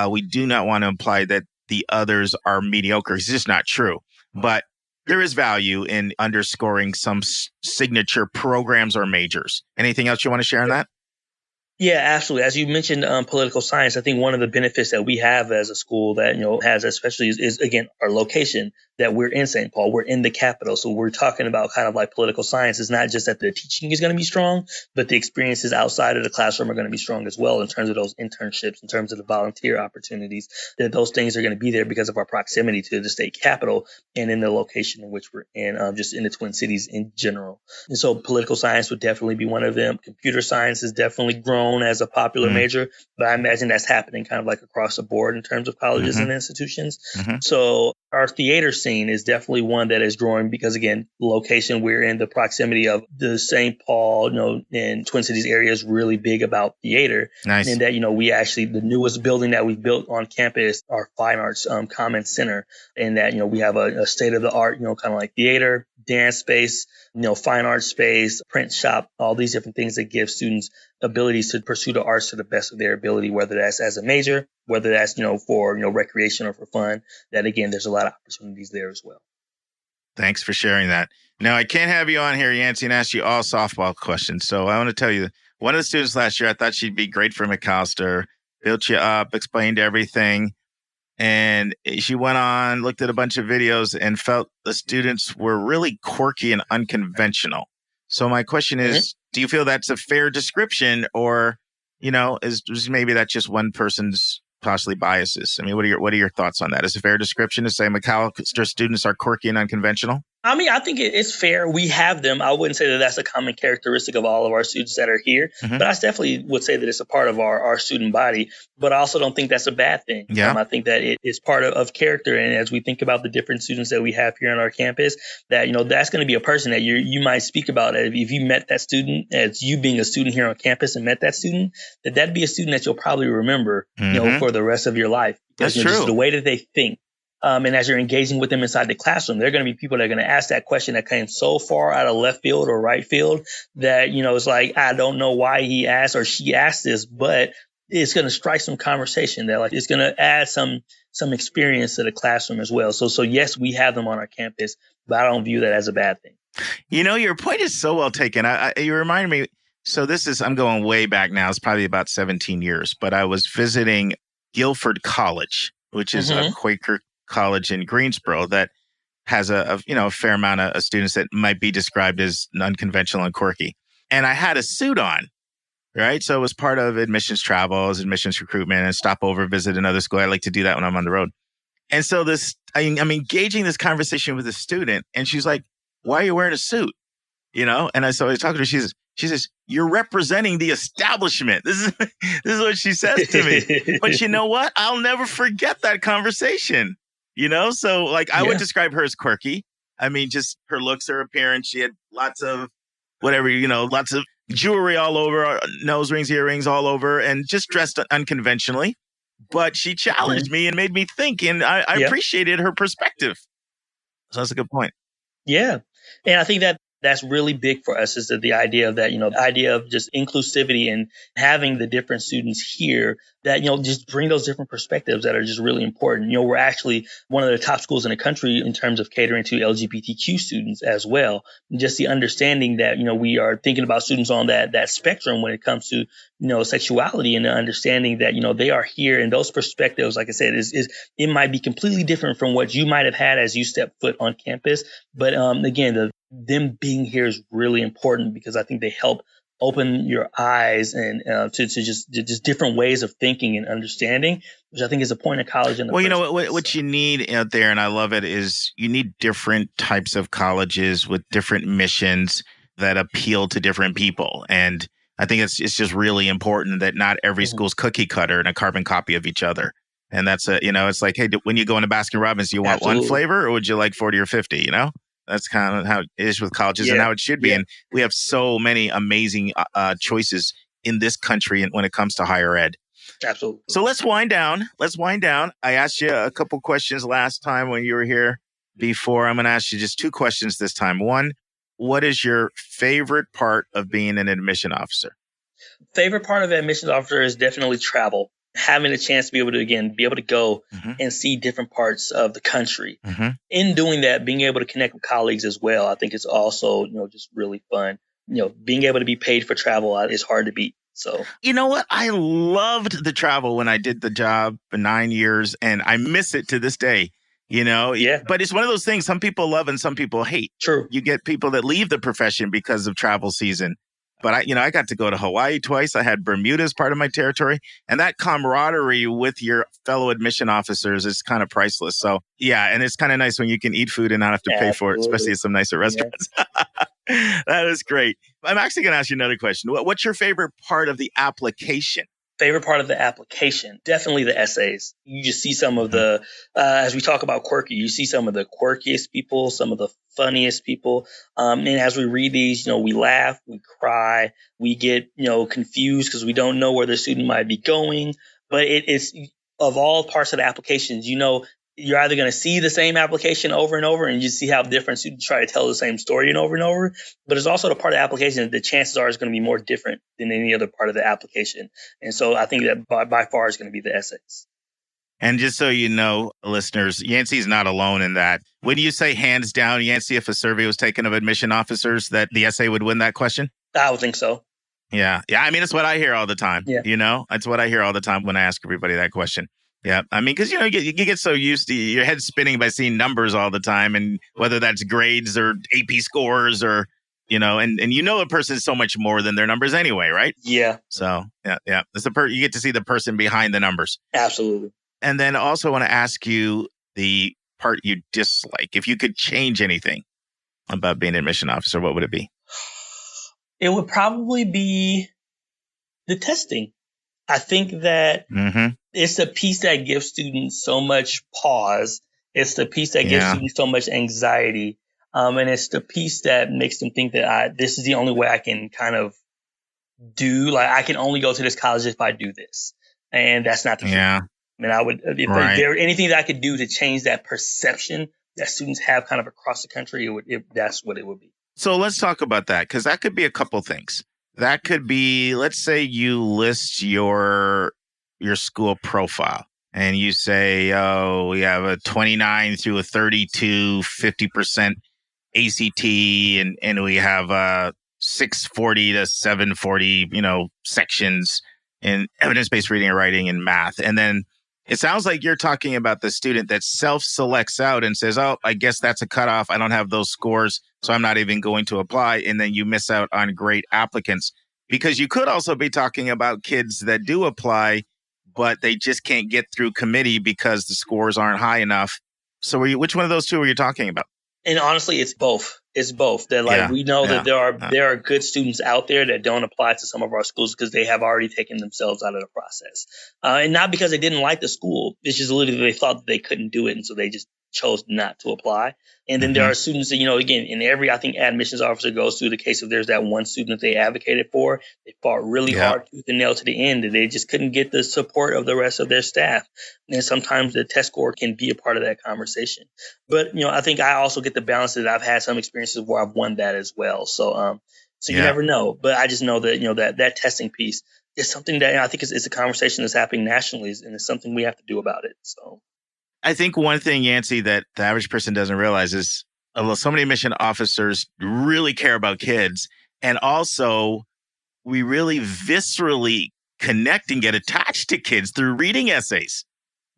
we do not want to imply that the others are mediocre. It's just not true. But there is value in underscoring some signature programs or majors. Anything else you want to share on that? Yeah, absolutely. As you mentioned, political science, I think one of the benefits that we have as a school that, has especially is again, our location, that we're in St. Paul, we're in the capital. So we're talking about kind of like political science. It's not just that the teaching is going to be strong, but the experiences outside of the classroom are going to be strong as well in terms of those internships, in terms of the volunteer opportunities, that those things are going to be there because of our proximity to the state capital and in the location in which we're in, just in the Twin Cities in general. And so political science would definitely be one of them. Computer science has definitely grown as a popular major, but I imagine that's happening kind of like across the board in terms of colleges and institutions. So our theater scene is definitely one that is growing because, again, location, we're in the proximity of the St. Paul, and Twin Cities area is really big about theater. Nice. And that, we actually, the newest building that we built on campus, our Fine Arts Common Center, and that, we have a state of the art, kind of like theater, dance space, fine art space, print shop, all these different things that give students abilities to pursue the arts to the best of their ability, whether that's as a major, whether that's, for, recreation or for fun. That, again, there's a lot of opportunities there as well. Thanks for sharing that. Now, I can't have you on here, Yancie, and ask you all softball questions. So I want to tell you, one of the students last year, I thought she'd be great for Macalester, built you up, explained everything. And she went on, looked at a bunch of videos and felt the students were really quirky and unconventional. So my question is, do you feel that's a fair description, or, is maybe that's just one person's possibly biases? I mean, what are your thoughts on that? Is it a fair description to say Macalester students are quirky and unconventional? I mean, I think it's fair. We have them. I wouldn't say that that's a common characteristic of all of our students that are here, but I definitely would say that it's a part of our student body. But I also don't think that's a bad thing. I think that it is part of character. And as we think about the different students that we have here on our campus, that, that's going to be a person that you might speak about. If you met that student, as you being a student here on campus and met that student, that'd be a student that you'll probably remember, for the rest of your life. That's true. Just the way that they think. And as you're engaging with them inside the classroom, there are going to be people that are going to ask that question that came so far out of left field or right field that, it's like, I don't know why he asked or she asked this, but it's going to strike some conversation that, like, it's going to add some experience to the classroom as well. So yes, we have them on our campus, but I don't view that as a bad thing. Your point is so well taken. You remind me. So I'm going way back now. It's probably about 17 years, but I was visiting Guilford College, which is a Quaker college in Greensboro that has a fair amount of students that might be described as unconventional and quirky. And I had a suit on, right? So it was part of admissions travel, admissions recruitment, and stop over, visit another school. I like to do that when I'm on the road. And so I'm engaging this conversation with a student, and she's like, "Why are you wearing a suit?" And I was talking to her. She says, "You're representing the establishment." This is what she says to me. But you know what? I'll never forget that conversation. So I would describe her as quirky. I mean, just her looks, her appearance. She had lots of whatever, lots of jewelry all over, nose rings, earrings all over, and just dressed unconventionally. But she challenged me and made me think, and I appreciated her perspective. So that's a good point. Yeah. And I think that's really big for us, is that the idea of that, the idea of just inclusivity and having the different students here that, just bring those different perspectives that are just really important. We're actually one of the top schools in the country in terms of catering to LGBTQ students as well. And just the understanding that, we are thinking about students on that spectrum when it comes to, sexuality, and the understanding that, they are here, and those perspectives, like I said, is it might be completely different from what you might have had as you step foot on campus. But again, them being here is really important, because I think they help open your eyes and to just different ways of thinking and understanding, which I think is a point of college. What you need out there, and I love it, is you need different types of colleges with different missions that appeal to different people. And I think it's just really important that not every school's cookie cutter and a carbon copy of each other. And that's it's like, hey, when you go into Baskin Robbins, do you want one flavor, or would you like 40 or 50? That's kind of how it is with colleges and how it should be. And we have so many amazing choices in this country when it comes to higher ed. Absolutely. So let's wind down. I asked you a couple questions last time when you were here before. I'm going to ask you just two questions this time. One, what is your favorite part of being an admission officer? Favorite part of an admissions officer is definitely travel. Having a chance to be able to go and see different parts of the country. In doing that, being able to connect with colleagues as well, I think it's also, just really fun. Being able to be paid for travel is hard to beat. So, you know what? I loved the travel when I did the job for 9 years, and I miss it to this day. But it's one of those things some people love and some people hate. True. You get people that leave the profession because of travel season. But I got to go to Hawaii twice. I had Bermuda as part of my territory. And that camaraderie with your fellow admission officers is kind of priceless. So, yeah. And it's kind of nice when you can eat food and not have to pay for it, especially at some nicer restaurants. That is great. I'm actually going to ask you another question. What's your favorite part of the application? Favorite part of the application, definitely the essays. You just see some of the, as we talk about quirky, you see some of the quirkiest people, some of the funniest people. And as we read these, we laugh, we cry, we get, confused because we don't know where the student might be going. But it's of all parts of the applications, you're either going to see the same application over and over, and you see how different students try to tell the same story and over and over. But it's also the part of the application that the chances are is going to be more different than any other part of the application. And so I think that by far is going to be the essays. And just so you know, listeners, Yancie's not alone in that. When you say hands down, Yancie, if a survey was taken of admission officers, that the essay would win that question? I would think so. Yeah. I mean, it's what I hear all the time. Yeah. It's what I hear all the time when I ask everybody that question. Yeah. I mean, because, you get so used to your head spinning by seeing numbers all the time, and whether that's grades or AP scores or, and a person is so much more than their numbers anyway, right? Yeah. So, yeah. It's you get to see the person behind the numbers. Absolutely. And then also want to ask you the part you dislike. If you could change anything about being an admission officer, what would it be? It would probably be the testing. I think that it's the piece that gives students so much pause. It's the piece that gives students so much anxiety. And it's the piece that makes them think that this is the only way I can kind of do. I can only go to this college if I do this. And that's not the truth. I mean, I would, if there were anything that I could do to change that perception that students have kind of across the country, that's what it would be. So let's talk about that, because that could be a couple things. That could be, let's say you list your school profile and you say, we have a 29 through a 32, 50% ACT and we have 640 to 740, sections in evidence-based reading and writing and math. And then it sounds like you're talking about the student that self-selects out and says, oh, I guess that's a cutoff. I don't have those scores, so I'm not even going to apply. And then you miss out on great applicants. Because you could also be talking about kids that do apply, but they just can't get through committee because the scores aren't high enough. So which one of those two were you talking about? And honestly, it's both. It's both. That we know that there are good students out there that don't apply to some of our schools because they have already taken themselves out of the process, and not because they didn't like the school. It's just literally they thought that they couldn't do it, and so they just chose not to apply. And then there are students that, again, in every, I think, admissions officer goes through the case of there's that one student that they advocated for. They fought really hard, tooth and nail to the end, and they just couldn't get the support of the rest of their staff. And sometimes the test score can be a part of that conversation. But, I think I also get the balance that I've had some experiences where I've won that as well. So you never know. But I just know that, that testing piece is something that I think it's a conversation that's happening nationally, and it's something we have to do about it. So I think one thing, Yancie, that the average person doesn't realize is so many admission officers really care about kids. And also, we really viscerally connect and get attached to kids through reading essays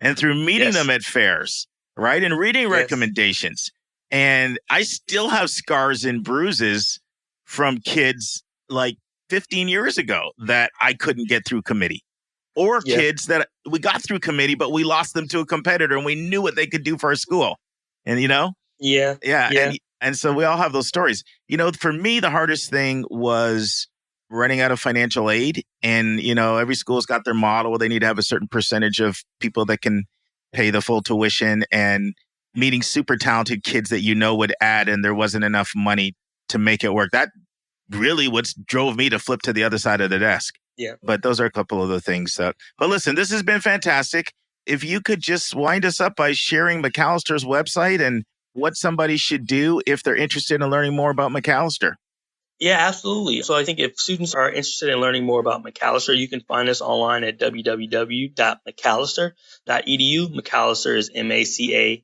and through meeting them at fairs, right? And reading recommendations. And I still have scars and bruises from kids like 15 years ago that I couldn't get through committee. Or kids that we got through committee, but we lost them to a competitor and we knew what they could do for our school. And, And so we all have those stories. For me, the hardest thing was running out of financial aid. And, every school's got their model. They need to have a certain percentage of people that can pay the full tuition, and meeting super talented kids that would add, and there wasn't enough money to make it work. That really what drove me to flip to the other side of the desk. Yeah. But those are a couple of the things. But listen, this has been fantastic. If you could just wind us up by sharing Macalester's website and what somebody should do if they're interested in learning more about Macalester. Yeah, absolutely. So I think if students are interested in learning more about Macalester, you can find us online at www.macalester.edu. Macalester is Macalester.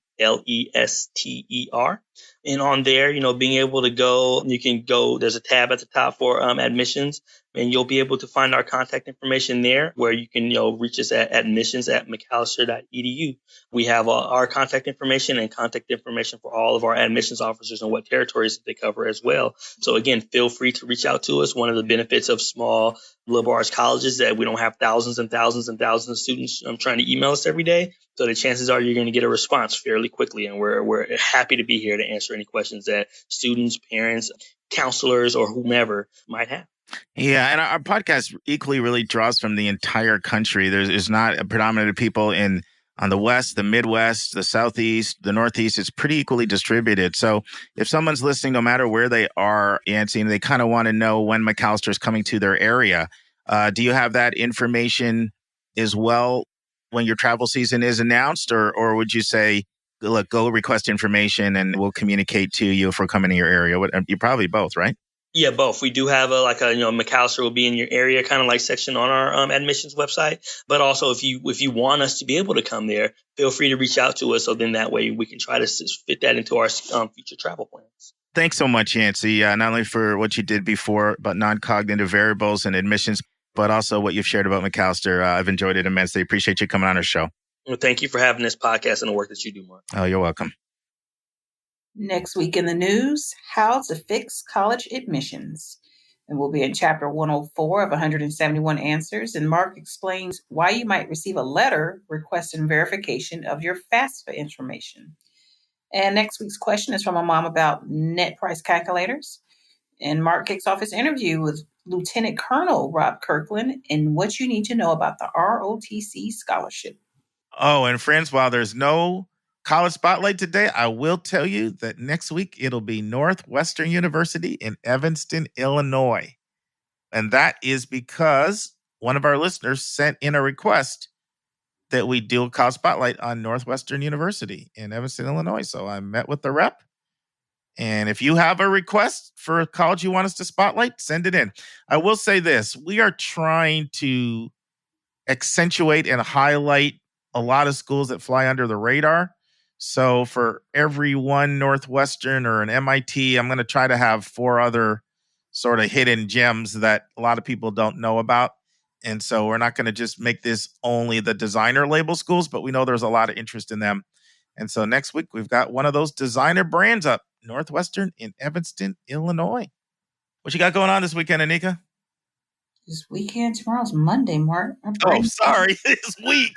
And on there, being able to go, you can go, there's a tab at the top for admissions, and you'll be able to find our contact information there where you can, reach us at admissions@macalester.edu. We have our contact information and contact information for all of our admissions officers and what territories that they cover as well. So again, feel free to reach out to us. One of the benefits of small liberal arts colleges is that we don't have thousands and thousands and thousands of students trying to email us every day. So the chances are you're going to get a response fairly quickly. And we're happy to be here to answer any questions that students, parents, counselors, or whomever might have. Yeah, and our podcast equally really draws from the entire country. There's not a predominant of people on the West, the Midwest, the Southeast, the Northeast. It's pretty equally distributed. So if someone's listening, no matter where they are, Yancie, and they kind of want to know when Macalester is coming to their area, do you have that information as well when your travel season is announced? Or would you say, look, go request information and we'll communicate to you if we're coming to your area? You probably both, right? Yeah, both. We do have Macalester will be in your area kind of like section on our admissions website. But also if you want us to be able to come there, feel free to reach out to us. So then that way we can try to fit that into our future travel plans. Thanks so much, Yancie, not only for what you did before about non-cognitive variables and admissions, but also what you've shared about Macalester. I've enjoyed it immensely. Appreciate you coming on our show. Well, thank you for having this podcast and the work that you do, Mark. Oh, you're welcome. Next week in the news, how to fix college admissions. And we'll be in chapter 104 of 171 answers. And Mark explains why you might receive a letter requesting verification of your FAFSA information. And next week's question is from a mom about net price calculators. And Mark kicks off his interview with Lieutenant Colonel Rob Kirkland and what you need to know about the ROTC scholarship. Oh, and friends, while there's no College Spotlight today, I will tell you that next week it'll be Northwestern University in Evanston, Illinois. And that is because one of our listeners sent in a request that we do a College Spotlight on Northwestern University in Evanston, Illinois. So I met with the rep. And if you have a request for a college you want us to spotlight, send it in. I will say this. We are trying to accentuate and highlight a lot of schools that fly under the radar. So for every one Northwestern or an MIT, I'm going to try to have 4 other sort of hidden gems that a lot of people don't know about. And so we're not going to just make this only the designer label schools, but we know there's a lot of interest in them. And so next week, we've got one of those designer brands up, Northwestern in Evanston, Illinois. What you got going on this weekend, Anika? This weekend, tomorrow's Monday, Mark. Oh, sorry. This week.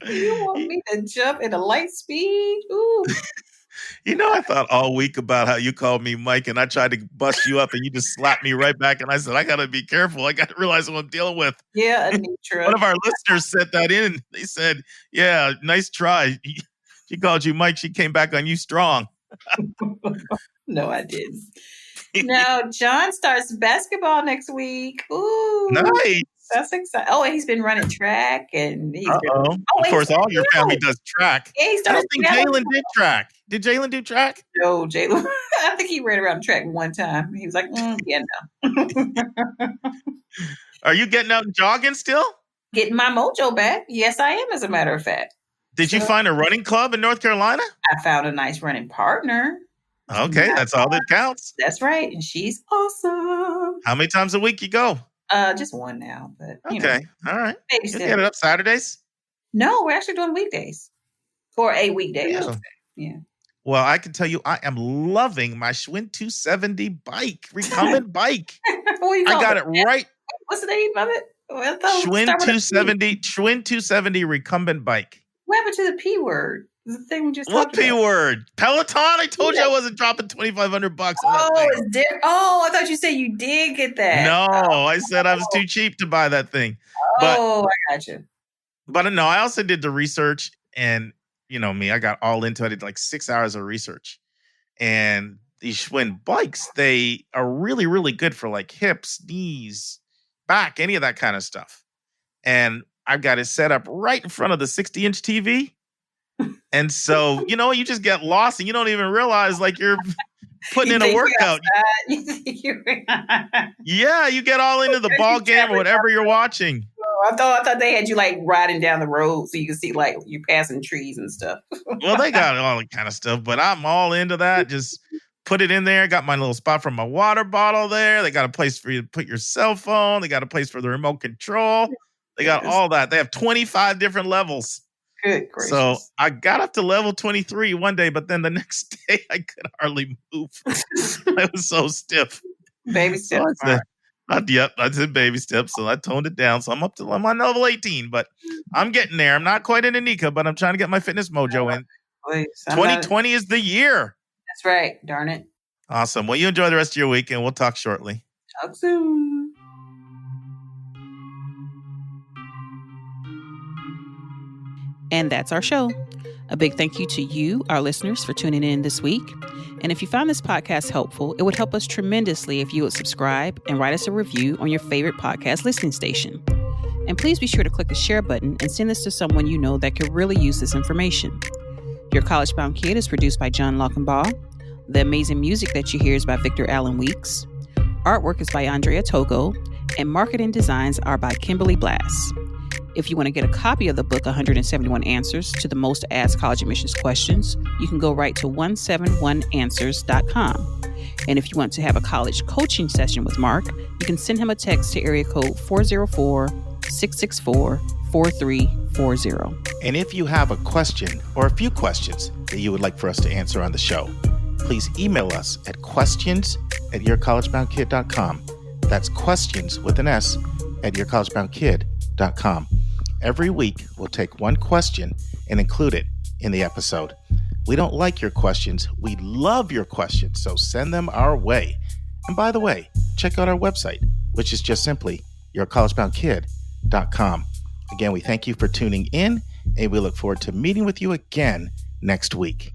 You want me to jump at a light speed? Ooh. I thought all week about how you called me Mike and I tried to bust you up and you just slapped me right back. And I said, I got to be careful. I got to realize what I'm dealing with. Yeah, Anitra. One of our listeners sent that in. They said, yeah, nice try. She called you Mike. She came back on you strong. No, I didn't. No, John starts basketball next week. Ooh. Nice. That's exciting. Oh, and he's been running track and he's of course, all your family does track. Yeah, I don't think Jalen did track. Did Jalen do track? No, Jalen. I think he ran around track one time. He was like, yeah, no. Are you getting out and jogging still? Getting my mojo back. Yes, I am, as a matter of fact. Did you find a running club in North Carolina? I found a nice running partner. Okay, that's all that counts. That's right. And she's awesome. How many times a week you go? Just one now, but okay. All right. Maybe you get it up Saturdays? No, we're actually doing weekdays. For a weekday, I should say. Yeah. Well, I can tell you I am loving my Schwinn 270 bike, recumbent bike. I got it right. What's the name of it? Schwinn 270 recumbent bike. What happened to the P word? The thing we just talked about. What P word? Peloton? I told you I wasn't dropping $2,500 on that thing. I thought you said you did get that. No, I said I was too cheap to buy that thing. I got you. But no, I also did the research, and you know me, I got all into it. I did like 6 hours of research. And these Schwinn bikes, they are really, really good for like hips, knees, back, any of that kind of stuff. And I've got it set up right in front of the 60-inch TV. And so, you just get lost and you don't even realize like you're putting in a workout. Yeah, you get all into the ball game or whatever you're watching. I thought they had you like riding down the road so you can see like you passing trees and stuff. Well, they got all that kind of stuff, but I'm all into that. Just put it in there. Got my little spot for my water bottle there. They got a place for you to put your cell phone. They got a place for the remote control. They got all that. They have 25 different levels. Good gracious. So I got up to level 23 one day, but then the next day I could hardly move. I was so stiff. Baby steps. I did baby steps, so I toned it down. So I'm on level 18, but I'm getting there. I'm not quite in Anika, but I'm trying to get my fitness mojo in. Please, 2020 is the year. That's right. Darn it. Awesome. Well, you enjoy the rest of your week, and we'll talk shortly. Talk soon. And that's our show. A big thank you to you, our listeners, for tuning in this week. And if you found this podcast helpful, it would help us tremendously if you would subscribe and write us a review on your favorite podcast listening station. And please be sure to click the share button and send this to someone you know that could really use this information. Your College Bound Kid is produced by John Lockenbaugh. The amazing music that you hear is by Victor Allen Weeks. Artwork is by Andrea Togo. And marketing designs are by Kimberly Blass. If you want to get a copy of the book, 171 Answers to the Most Asked College Admissions Questions, you can go right to 171answers.com. And if you want to have a college coaching session with Mark, you can send him a text to area code 404-664-4340. And if you have a question or a few questions that you would like for us to answer on the show, please email us at questions@yourcollegeboundkid.com. That's questions with an S at yourcollegeboundkid.com. Every week, we'll take one question and include it in the episode. We don't like your questions. We love your questions, so send them our way. And by the way, check out our website, which is just simply yourcollegeboundkid.com. Again, we thank you for tuning in, and we look forward to meeting with you again next week.